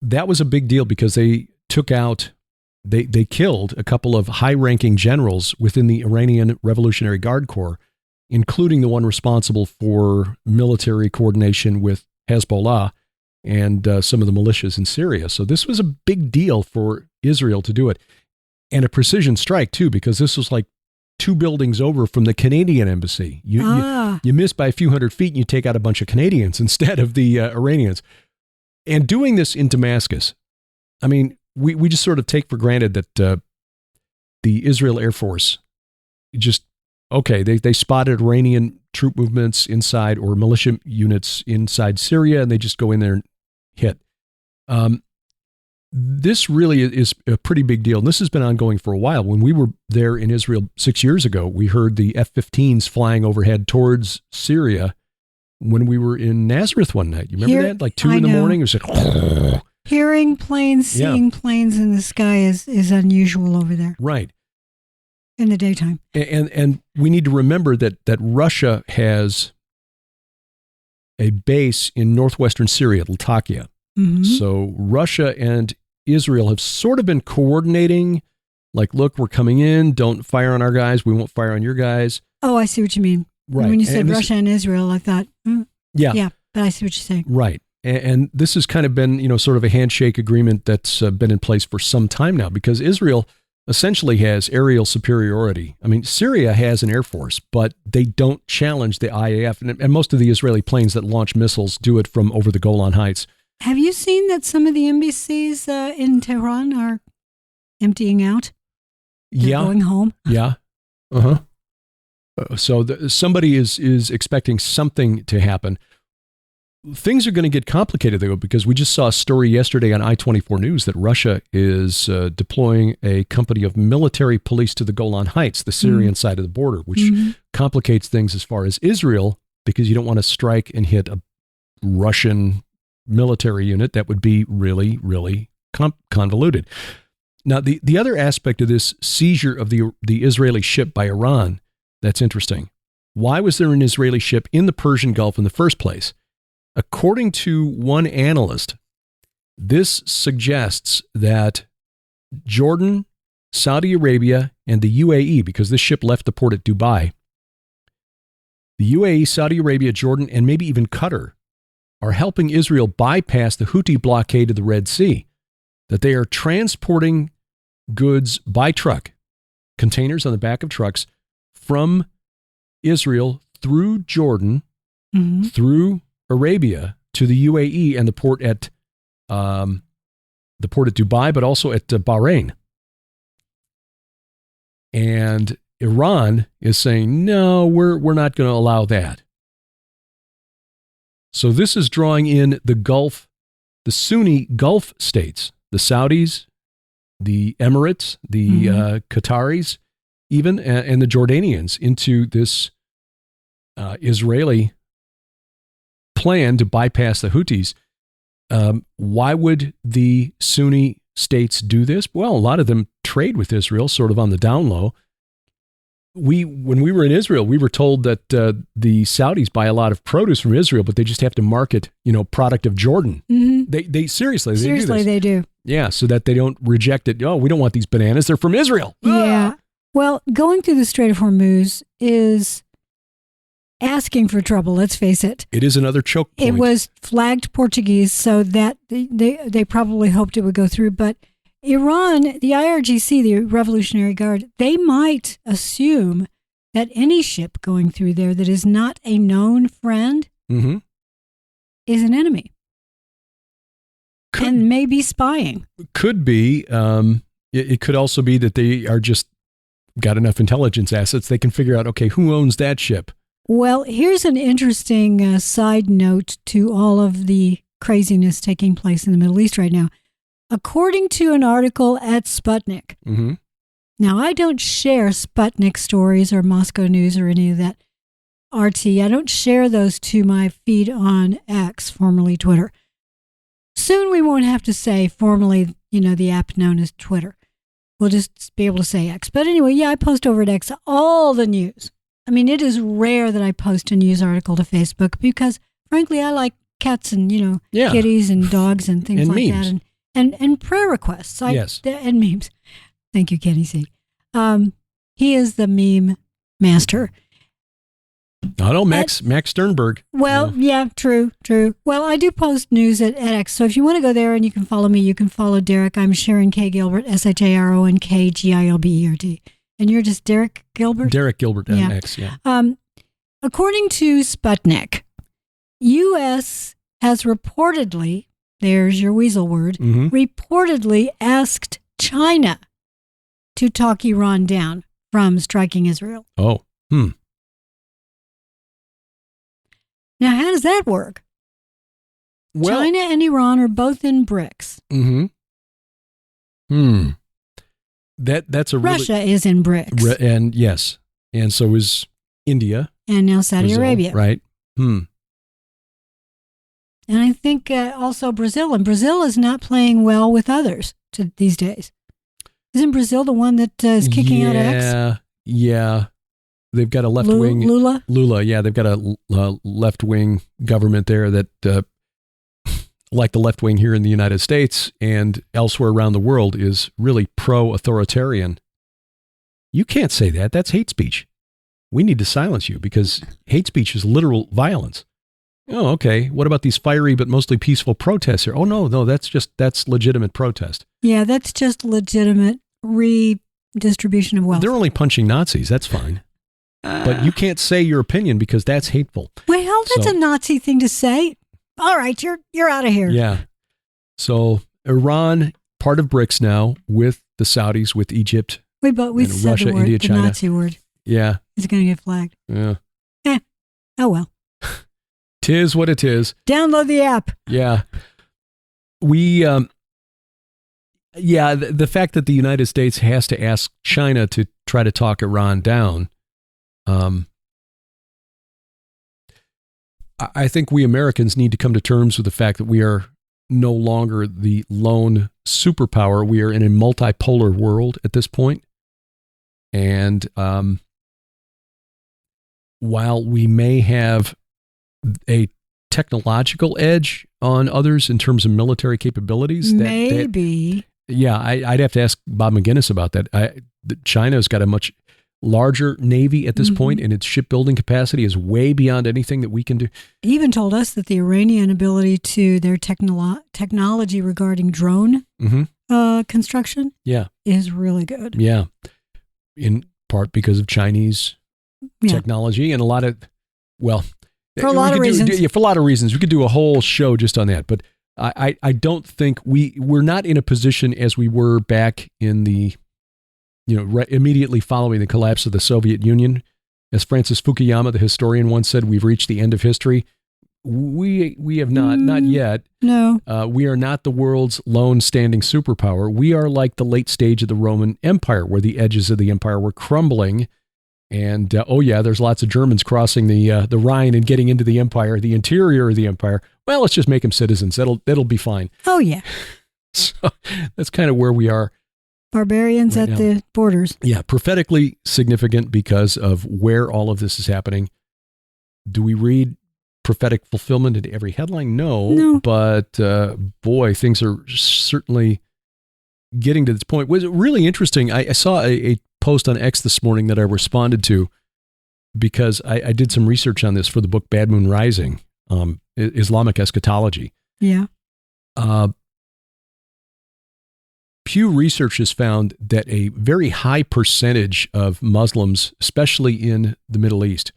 that was a big deal because they took out, they killed a couple of high-ranking generals within the Iranian Revolutionary Guard Corps, including the one responsible for military coordination with Hezbollah and some of the militias in Syria. So this was a big deal for Israel to do it. And a precision strike, too, because this was like 2 buildings over from the Canadian embassy. You miss by a few hundred feet and you take out a bunch of Canadians instead of the Iranians. And doing this in Damascus, I mean, we just sort of take for granted that the Israel Air Force they spotted Iranian troop movements inside or militia units inside Syria and they just go in there and hit. This really is a pretty big deal. And this has been ongoing for a while. When we were there in Israel 6 years ago, we heard the F-15s flying overhead towards Syria when we were in Nazareth one night. You remember that? Like 2 in the morning? It was like... Hearing planes, seeing planes in the sky is unusual over there. Right. In the daytime. And we need to remember that Russia has a base in northwestern Syria, Latakia. Mm-hmm. So Russia and Israel have sort of been coordinating, like, look, we're coming in, don't fire on our guys, we won't fire on your guys. Oh, I see what you mean. Right. When you said Russia and Israel, I thought, yeah, but I see what you're saying. Right. And this has kind of been, sort of a handshake agreement that's been in place for some time now because Israel essentially has aerial superiority. I mean, Syria has an air force, but they don't challenge the IAF. And most of the Israeli planes that launch missiles do it from over the Golan Heights. Have you seen that some of the embassies in Tehran are emptying out? They're going home? Yeah. Uh-huh. So somebody is expecting something to happen. Things are going to get complicated, though, because we just saw a story yesterday on I-24 News that Russia is deploying a company of military police to the Golan Heights, the Syrian side of the border, which complicates things as far as Israel, because you don't want to strike and hit a Russian military unit. That would be really, really convoluted. Now, the other aspect of this seizure of the Israeli ship by Iran that's interesting Why was there an Israeli ship in the Persian Gulf in the first place? According to one analyst, this suggests that Jordan, Saudi Arabia, and the UAE, because this ship left the port at Dubai, the UAE, Saudi Arabia, Jordan, and maybe even Qatar are helping Israel bypass the Houthi blockade of the Red Sea, that they are transporting goods by truck, containers on the back of trucks, from Israel through Jordan, through Arabia to the UAE and the port at Dubai, but also at Bahrain. And Iran is saying, no, we're not going to allow that. So this is drawing in the Gulf, the Sunni Gulf states, the Saudis, the Emirates, the Qataris, even, and the Jordanians into this Israeli plan to bypass the Houthis. Why would the Sunni states do this? Well, a lot of them trade with Israel, sort of on the down low. When we were in Israel, we were told that the Saudis buy a lot of produce from Israel, but they just have to market, product of Jordan. They seriously do this. They do. Yeah, so that they don't reject it. Oh, we don't want these bananas. They're from Israel. Yeah. Well, going through the Strait of Hormuz is asking for trouble, let's face it. It is another choke point. It was flagged Portuguese, so that they probably hoped it would go through. But Iran, the IRGC, the Revolutionary Guard, they might assume that any ship going through there that is not a known friend is an enemy. And may be spying. Could be. It could also be that they are just got enough intelligence assets. They can figure out, okay, who owns that ship? Well, here's an interesting side note to all of the craziness taking place in the Middle East right now. According to an article at Sputnik, now I don't share Sputnik stories or Moscow News or any of that RT. I don't share those to my feed on X, formerly Twitter. Soon we won't have to say formerly, the app known as Twitter. We'll just be able to say X. But anyway, yeah, I post over at X all the news. I mean, it is rare that I post a news article to Facebook because, frankly, I like cats and, kitties and dogs and things and like memes. that. And prayer requests. Yes. And memes. Thank you, Kenny C. He is the meme master. No, Max Sternberg. Well, yeah, true. Well, I do post news at X, so if you want to go there and you can follow me, you can follow Derek. I'm Sharon K. Gilbert, SharonKGilbert. And you're just Derek Gilbert? Derek Gilbert on X, yeah. According to Sputnik, U.S. has reportedly, there's your weasel word, reportedly asked China to talk Iran down from striking Israel. Oh, Now, how does that work? Well, China and Iran are both in BRICS. That's a Russia is in BRICS. And yes, and so is India. And now Saudi Arabia. Right. And I think also Brazil. And Brazil is not playing well with others these days. Isn't Brazil the one that is kicking out X? Yeah. They've got a left-wing... Lula, yeah. They've got a left-wing government there that, like the left wing here in the United States and elsewhere around the world, is really pro-authoritarian. You can't say that. That's hate speech. We need to silence you because hate speech is literal violence. Oh, okay. What about these fiery but mostly peaceful protests here? Oh, no, that's legitimate protest. Yeah, that's just legitimate redistribution of wealth. They're only punching Nazis. That's fine. But you can't say your opinion because that's hateful. Well, that's a Nazi thing to say. All right, you're out of here. Yeah. So Iran, part of BRICS now, with the Saudis, with Egypt, we said Russia, the word, India, the China. Nazi word. Yeah. It's going to get flagged. Yeah. Oh well. 'Tis what it is. Download the app. Yeah. The fact that the United States has to ask China to try to talk Iran down, I think we Americans need to come to terms with the fact that we are no longer the lone superpower. We are in a multipolar world at this point. And while we may have a technological edge on others in terms of military capabilities, maybe. I'd have to ask Bob McGinnis about that. China's got a much larger Navy at this point, and its shipbuilding capacity is way beyond anything that we can do. He even told us that the Iranian ability to their technology regarding drone construction is really good. Yeah. In part because of Chinese technology and a lot of, for a lot of reasons. For a lot of reasons. We could do a whole show just on that. But I don't think we're not in a position as we were back in the, immediately following the collapse of the Soviet Union. As Francis Fukuyama, the historian, once said, we've reached the end of history. We have not yet. No. We are not the world's lone standing superpower. We are like the late stage of the Roman Empire, where the edges of the empire were crumbling. And, there's lots of Germans crossing the Rhine and getting into the empire, the interior of the empire. Well, let's just make them citizens. That'll be fine. Oh, yeah. So that's kind of where we are. Barbarians right at now. The borders. Yeah, prophetically significant because of where all of this is happening. Do we read prophetic fulfillment into every headline? No. But boy, things are certainly getting to this point. Was it really interesting? I saw a post on X this morning that I responded to because I did some research on this for the book Bad Moon Rising, Islamic Eschatology. Yeah. Pew Research has found that a very high percentage of Muslims, especially in the Middle East,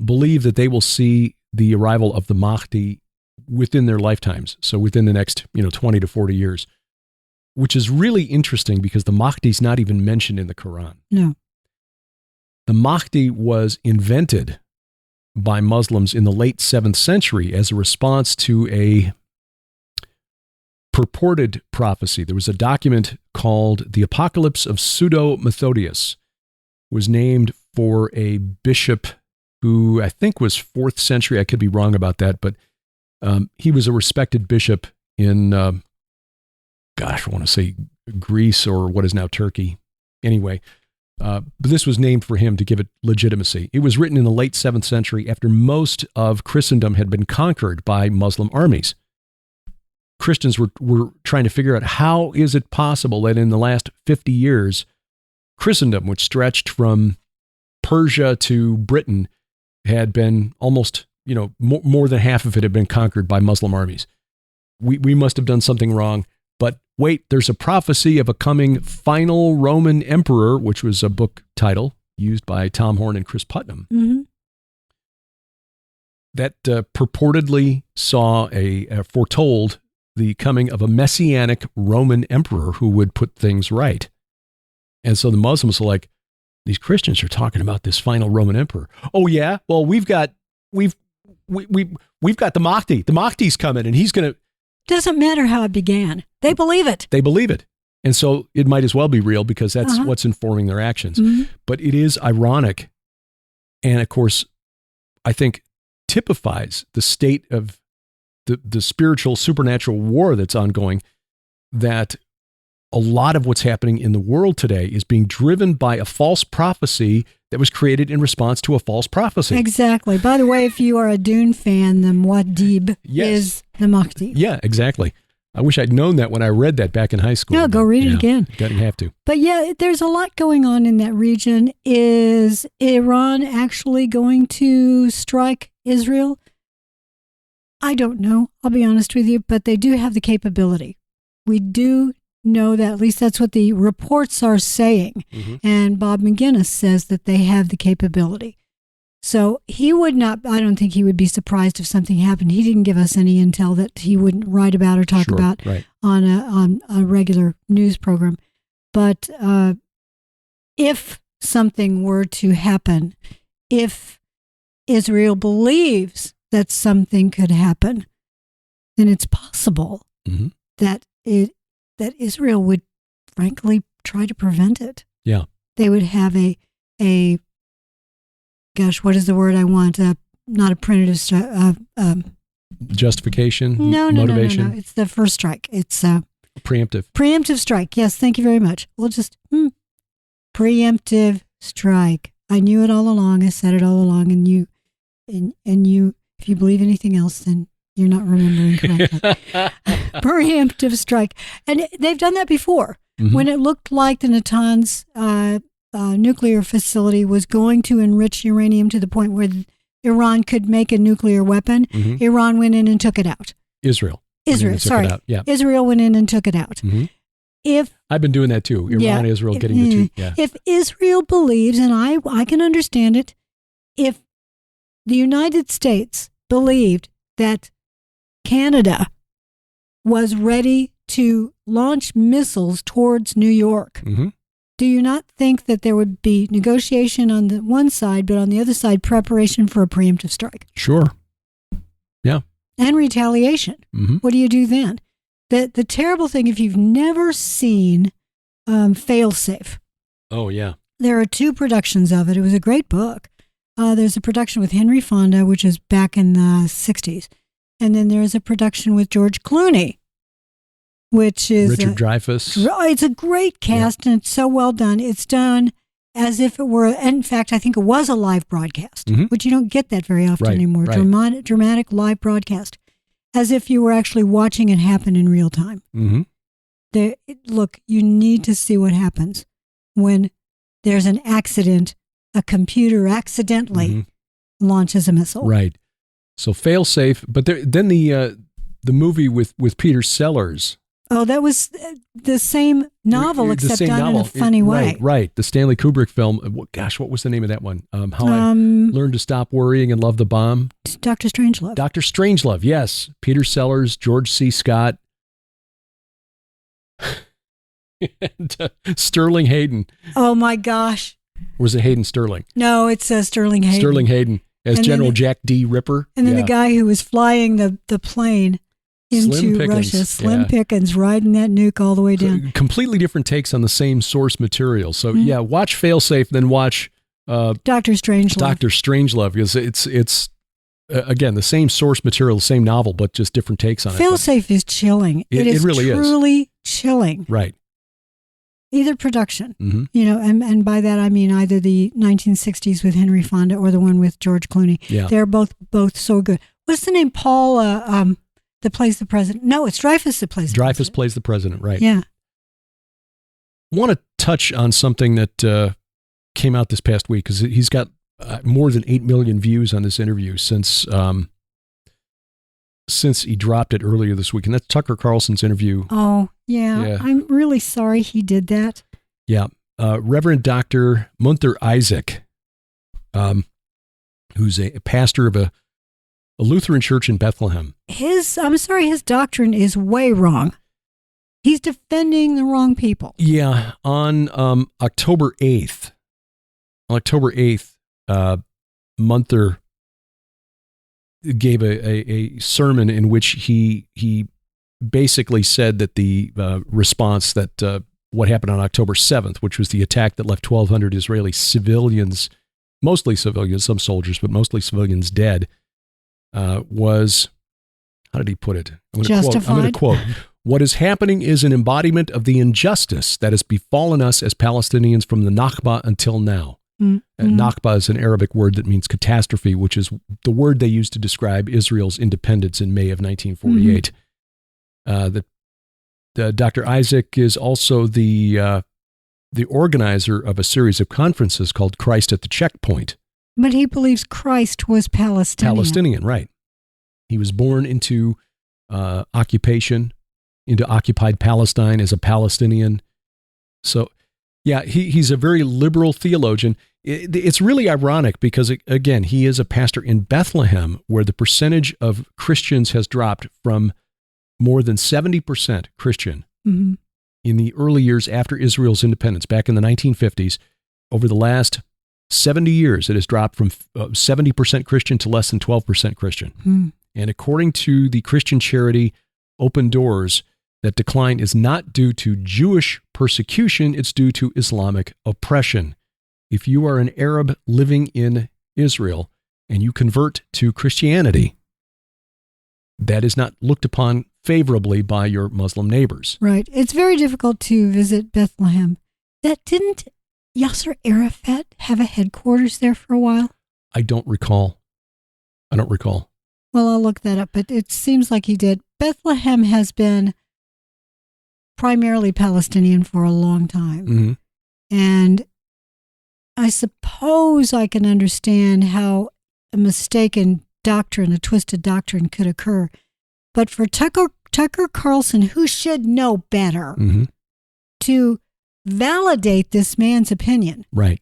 believe that they will see the arrival of the Mahdi within their lifetimes. So within the next, 20 to 40 years, which is really interesting because the Mahdi is not even mentioned in the Quran. No. The Mahdi was invented by Muslims in the late 7th century as a response to a purported prophecy. There was a document called The Apocalypse of Pseudo-Methodius. It was named for a bishop who I think was 4th century. I could be wrong about that, but he was a respected bishop in, I want to say Greece or what is now Turkey. Anyway, but this was named for him to give it legitimacy. It was written in the late 7th century after most of Christendom had been conquered by Muslim armies. Christians were trying to figure out how is it possible that in the last 50 years, Christendom, which stretched from Persia to Britain, had been almost, more than half of it had been conquered by Muslim armies. We must have done something wrong. But wait, there's a prophecy of a coming final Roman emperor, which was a book title used by Tom Horn and Chris Putnam. Mm-hmm. That purportedly foretold the coming of a messianic Roman emperor who would put things right. And so the Muslims are like, these Christians are talking about this final Roman emperor. Oh yeah, well we've got the Mahdi. The Mahdi's coming, and he's going to. Doesn't matter how it began. They believe it. They believe it, and so it might as well be real because that's what's informing their actions. Mm-hmm. But it is ironic, and of course, I think typifies the state of the spiritual supernatural war that's ongoing, that a lot of what's happening in the world today is being driven by a false prophecy that was created in response to a false prophecy. Exactly. By the way, if you are a Dune fan, the Muad'Dib is the Mahdi. Yeah, exactly. I wish I'd known that when I read that back in high school. No, go read it again. Didn't have to. But yeah, there's a lot going on in that region. Is Iran actually going to strike Israel? I don't know. I'll be honest with you, but they do have the capability. We do know that, at least that's what the reports are saying. Mm-hmm. And Bob McGinnis says that they have the capability. So he would not, I don't think he would be surprised if something happened. He didn't give us any intel that he wouldn't write about or talk about on a regular news program. But if something were to happen, if Israel believes that something could happen, then it's possible that Israel would frankly try to prevent it. Yeah. They would have a gosh, what is the word I want? Not a primitive justification. Motivation. No. It's the first strike. It's preemptive strike. Yes, thank you very much. We'll just preemptive strike. I knew it all along. I said it all along. And you, if you believe anything else, then you're not remembering correctly. Preemptive strike. And they've done that before. Mm-hmm. When it looked like the Natanz nuclear facility was going to enrich uranium to the point where Iran could make a nuclear weapon, mm-hmm. Iran went in and took it out. Israel, sorry. Yeah. Israel went in and took it out. Mm-hmm. I've been doing that too. Iran, Israel, getting the two. Yeah. If Israel believes, and I can understand it, if the United States believed that Canada was ready to launch missiles towards New York, mm-hmm. do you not think that there would be negotiation on the one side, but on the other side, preparation for a preemptive strike? Sure. Yeah. And retaliation. Mm-hmm. What do you do then? The terrible thing, if you've never seen Failsafe. Oh, yeah. There are 2 productions of it. It was a great book. There's a production with Henry Fonda, which is back in the 60s. And then there's a production with George Clooney, which is Richard Dreyfuss. It's a great cast, and it's so well done. It's done as if it were, in fact, I think it was a live broadcast, mm-hmm. which you don't get that very often anymore. Right. Dramatic live broadcast, as if you were actually watching it happen in real time. Mm-hmm. Look, you need to see what happens when there's an accident, a computer accidentally mm-hmm. launches a missile. Right. So Failsafe, but then the movie with Peter Sellers. Oh, that was the same novel, except done in a funny way. Right. The Stanley Kubrick film. Gosh, what was the name of that one? How I Learned to Stop Worrying and Love the Bomb. Dr. Strangelove. Dr. Strangelove, yes. Peter Sellers, George C. Scott, and Sterling Hayden. Oh, my gosh. Or was it Hayden Sterling? No, it's Sterling Hayden. Sterling Hayden as General Jack D. Ripper. And then the guy who was flying the plane into Russia, Slim Pickens, riding that nuke all the way down. Completely different takes on the same source material. So watch Failsafe, then watch Dr. Strangelove. Dr. Strangelove, because it's again the same source material, the same novel, but just different takes on it. Failsafe is chilling. It really truly chilling. Right. Either production, mm-hmm. And by that I mean either the 1960s with Henry Fonda or the one with George Clooney. Yeah. They're both so good. What's the name? Paul that plays the president? No, it's Dreyfuss that plays the president. Dreyfuss plays the president, right. Yeah. I want to touch on something that came out this past week, because he's got more than 8 million views on this interview since he dropped it earlier this week, and that's Tucker Carlson's interview. Oh, yeah. I'm really sorry he did that. Yeah. Reverend Dr. Munther Isaac, who's a pastor of a Lutheran church in Bethlehem. His doctrine is way wrong. He's defending the wrong people. Yeah. On October 8th, Munther gave a sermon in which he basically said that the response that what happened on October 7th, which was the attack that left 1,200 Israeli civilians, mostly civilians, some soldiers, but mostly civilians dead, was, how did he put it? I'm going to quote, "What is happening is an embodiment of the injustice that has befallen us as Palestinians from the Nakba until now." Mm-hmm. Nakba is an Arabic word that means catastrophe, which is the word they used to describe Israel's independence in May of 1948. Mm-hmm. Dr. Isaac is also the organizer of a series of conferences called Christ at the Checkpoint. But he believes Christ was Palestinian. Palestinian, right. He was born into occupation, into occupied Palestine as a Palestinian. So, yeah, he's a very liberal theologian. It's really ironic because, again, he is a pastor in Bethlehem, where the percentage of Christians has dropped from more than 70% Christian mm-hmm. in the early years after Israel's independence, back in the 1950s. Over the last 70 years, it has dropped from 70% Christian to less than 12% Christian. Mm. And according to the Christian charity Open Doors, that decline is not due to Jewish persecution, it's due to Islamic oppression. If you are an Arab living in Israel and you convert to Christianity, that is not looked upon favorably by your Muslim neighbors. Right. It's very difficult to visit Bethlehem. That didn't Yasser Arafat have a headquarters there for a while? I don't recall. Well, I'll look that up, but it seems like he did. Bethlehem has been primarily Palestinian for a long time. Mm-hmm. And I suppose I can understand how a mistaken doctrine, a twisted doctrine could occur. But for Tucker Carlson, who should know better, Mm-hmm. to validate this man's opinion. Right.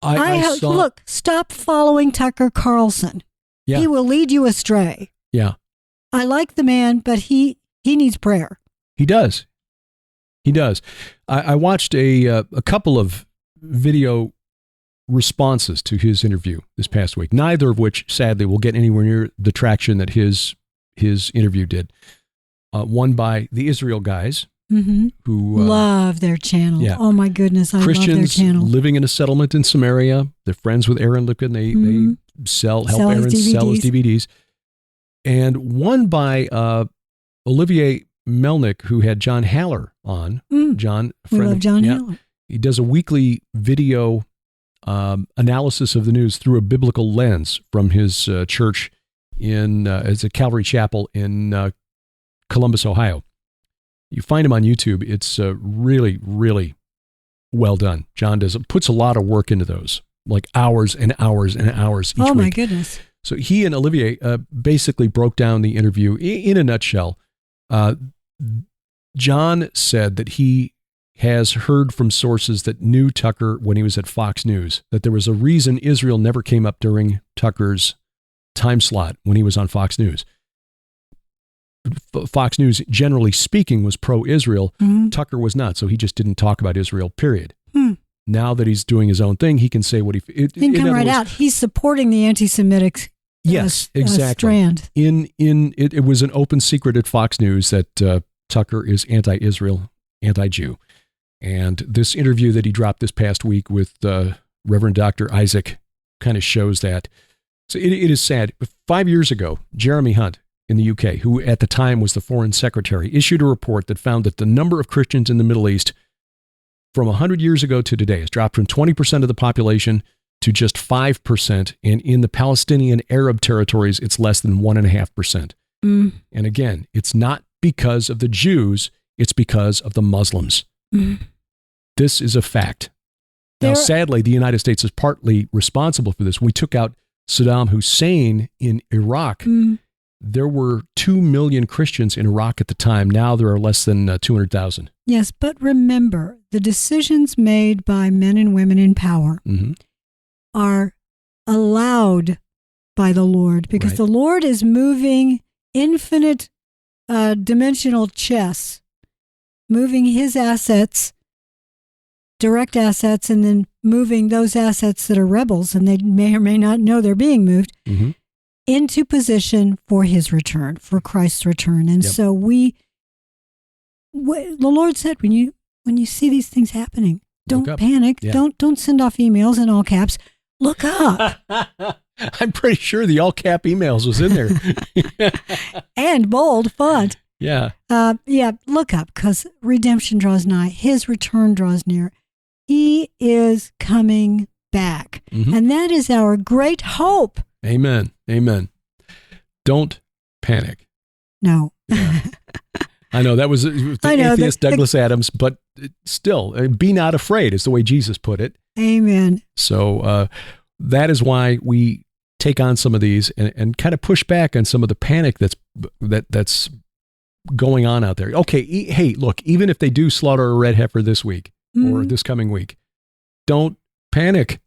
Look, stop following Tucker Carlson. Yeah. He will lead you astray. Yeah. I like the man, but he needs prayer. He does. I watched a couple of video responses to his interview this past week, neither of which, sadly, will get anywhere near the traction that his interview did. One by the Israel guys, mm-hmm. who love their channel. Yeah. Oh my goodness, I love their Christians channel. living in a settlement in Samaria. They're friends with Aaron Lipkin. They help Aaron sell his DVDs. And one by Olivier Melnick, who had John Haller on. John, we love John Haller. He does a weekly video analysis of the news through a biblical lens from his church it's a Calvary Chapel in Columbus, Ohio. You find him on YouTube. It's really, really well done. John puts a lot of work into those, like hours and hours and hours each week. Oh my goodness. So he and Olivier basically broke down the interview in a nutshell. John said that he has heard from sources that knew Tucker when he was at Fox News, that there was a reason Israel never came up during Tucker's time slot when he was on Fox News. Fox News, generally speaking, was pro-Israel. Mm-hmm. Tucker was not, so he just didn't talk about Israel, period. Hmm. Now that he's doing his own thing, he can say what he can come right out. He's supporting the anti-Semitic yes, exactly. strand. It was an open secret at Fox News that Tucker is anti-Israel, anti-Jew. And this interview that he dropped this past week with Reverend Dr. Isaac kind of shows that. So it is sad. 5 years ago, Jeremy Hunt in the UK, who at the time was the foreign secretary, issued a report that found that the number of Christians in the Middle East from 100 years ago to today has dropped from 20% of the population to just 5%. And in the Palestinian Arab territories, it's less than 1.5%. And again, it's not because of the Jews, it's because of the Muslims. This is a fact. Now, sadly, the United States is partly responsible for this. We took out Saddam Hussein in Iraq. There were 2 million Christians in Iraq at the time. Now there are less than 200,000. Yes, but remember, the decisions made by men and women in power are allowed by the Lord, because the Lord is moving infinite dimensional chess, moving his assets, direct assets, and then moving those assets that are rebels, and they may or may not know they're being moved, into position for his return, for Christ's return. And so the Lord said, when you see these things happening, don't panic. Yeah. Don't send off emails in all caps. Look up. I'm pretty sure the all cap emails was in there. And bold font. Yeah. Look up, because redemption draws nigh. His return draws near. He is coming back. And that is our great hope. Amen. Don't panic. No. Yeah. I know that was the atheist Douglas Adams, but still, be not afraid is the way Jesus put it. Amen. So that is why we take on some of these and kind of push back on some of the panic that's going on out there. Okay, hey, look, even if they do slaughter a red heifer this week or this coming week, don't panic.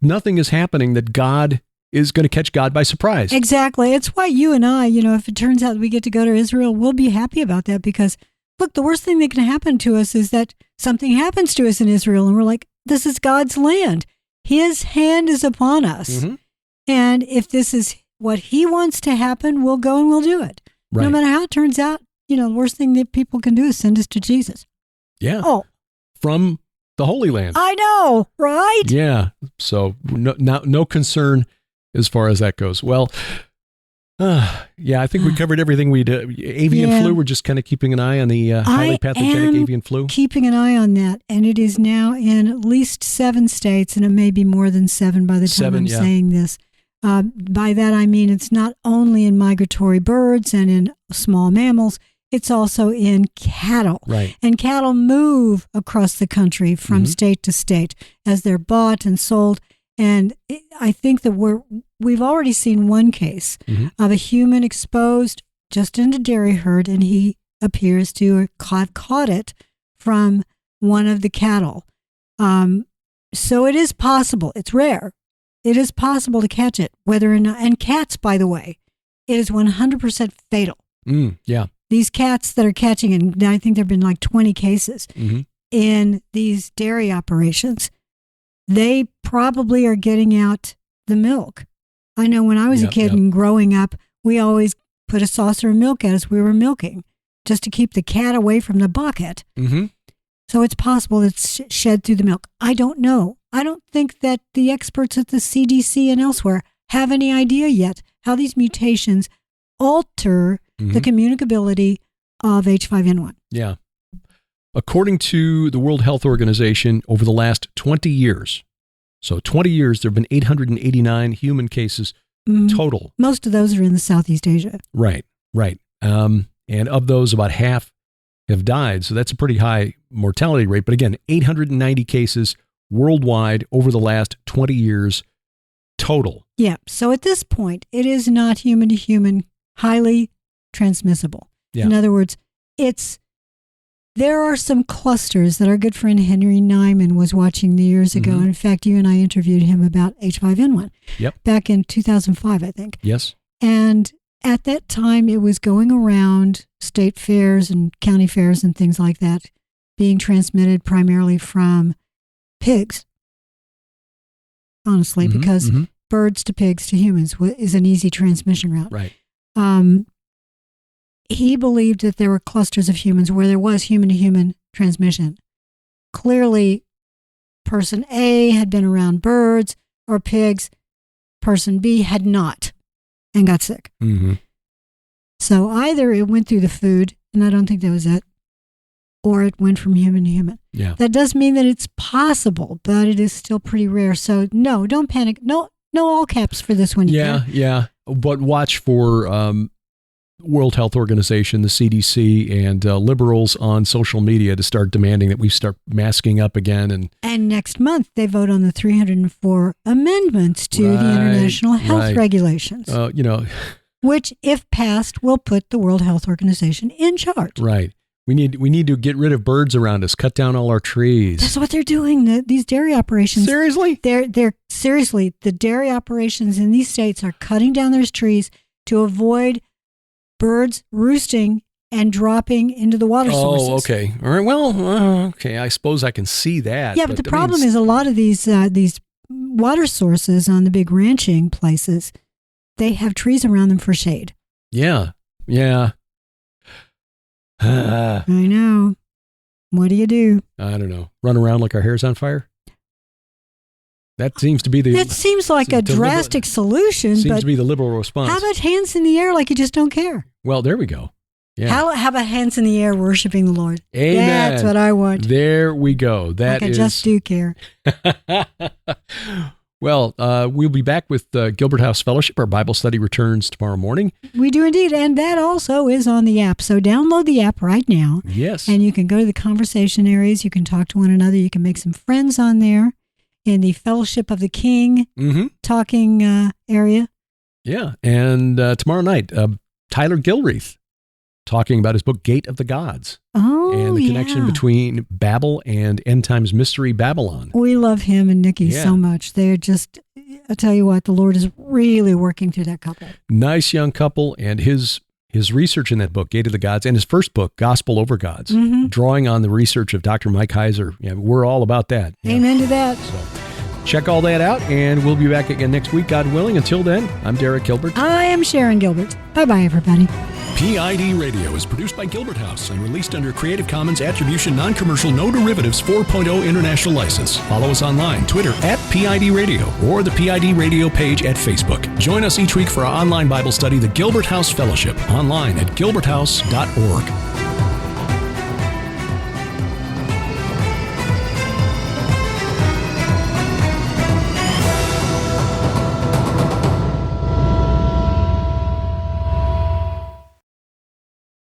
Nothing is happening that God is going to catch God by surprise. Exactly. It's why you and I, if it turns out we get to go to Israel, we'll be happy about that, because look, the worst thing that can happen to us is that something happens to us in Israel and we're like, this is God's land. His hand is upon us. And if this is what he wants to happen, we'll go and we'll do it. Right. No matter how it turns out, the worst thing that people can do is send us to Jesus. Yeah. Oh. From the Holy Land. I know, right? Yeah. So no concern as far as that goes. Well, Yeah, I think we covered everything we did. Avian flu, we're just kind of keeping an eye on the highly pathogenic avian flu. Keeping an eye on that, and it is now in at least 7 states, and it may be more than 7 by the time I'm saying this. By that I mean it's not only in migratory birds and in small mammals, it's also in cattle. Right. And cattle move across the country from state to state as they're bought and sold. And I think that we've already seen one case of a human exposed just in a dairy herd, and he appears to have caught it from one of the cattle. So it is possible. It's rare. It is possible to catch it, whether or not. And cats, by the way, it is 100% fatal. Yeah. These cats that are catching it, and I think there have been like 20 cases in these dairy operations. They probably are getting out the milk. I know when I was a kid and growing up, we always put a saucer of milk at us. We were milking just to keep the cat away from the bucket. So it's possible it's shed through the milk. I don't know. I don't think that the experts at the CDC and elsewhere have any idea yet how these mutations alter the communicability of H5N1. Yeah. According to the World Health Organization, over the last 20 years, so 20 years, there have been 889 human cases total. Most of those are in the Southeast Asia. Right. And of those, about half have died. So that's a pretty high mortality rate. But again, 890 cases worldwide over the last 20 years total. Yeah. So at this point, it is not human to human, highly transmissible. Yeah. In other words, there are some clusters that our good friend Henry Nyman was watching years ago. And in fact, you and I interviewed him about H5N1 back in 2005, I think. Yes. And at that time, it was going around state fairs and county fairs and things like that, being transmitted primarily from pigs, honestly, because birds to pigs to humans is an easy transmission route. Right. He believed that there were clusters of humans where there was human-to-human transmission. Clearly, person A had been around birds or pigs. Person B had not and got sick. So either it went through the food, and I don't think that was it, or it went from human to human. Yeah. That does mean that it's possible, but it is still pretty rare. So no, don't panic. No all caps for this one. Yeah. But watch for World Health Organization, the CDC, and liberals on social media to start demanding that we start masking up again. And next month, they vote on the 304 amendments to the international health regulations. Which, if passed, will put the World Health Organization in charge. Right. We need to get rid of birds around us, cut down all our trees. That's what they're doing. These dairy operations. Seriously? They're seriously, the dairy operations in these states are cutting down those trees to avoid birds roosting and dropping into the water sources. Oh, okay. All right. Well, okay. I suppose I can see that. Yeah, but the problem is a lot of these water sources on the big ranching places, they have trees around them for shade. Yeah. I know. What do you do? I don't know. Run around like our hair's on fire? That seems to be It seems like a drastic solution. Seems to be the liberal response. How about hands in the air like you just don't care? Well, there we go. Yeah. How about hands in the air worshiping the Lord? Amen. That's what I want. There we go. I just do care. Well, we'll be back with Gilbert House Fellowship. Our Bible study returns tomorrow morning. We do indeed. And that also is on the app. So download the app right now. Yes. And you can go to the conversation areas. You can talk to one another. You can make some friends on there in the Fellowship of the King talking area. Yeah. And tomorrow night, Tyler Gilreath talking about his book, Gate of the Gods. Oh, and the connection between Babel and End Times Mystery Babylon. We love him and Nikki so much. They're just, I tell you what, the Lord is really working through that couple. Nice young couple, and his research in that book, Gate of the Gods, and his first book, Gospel Over Gods, drawing on the research of Dr. Mike Heiser. Yeah, we're all about that. Amen to that. So, check all that out, and we'll be back again next week, God willing. Until then, I'm Derek Gilbert. I am Sharon Gilbert. Bye-bye, everybody. P.I.D. Radio is produced by Gilbert House and released under Creative Commons Attribution Non-Commercial No Derivatives 4.0 International License. Follow us online, Twitter @P.I.D. Radio, or the P.I.D. Radio page at Facebook. Join us each week for our online Bible study, the Gilbert House Fellowship, online at gilberthouse.org.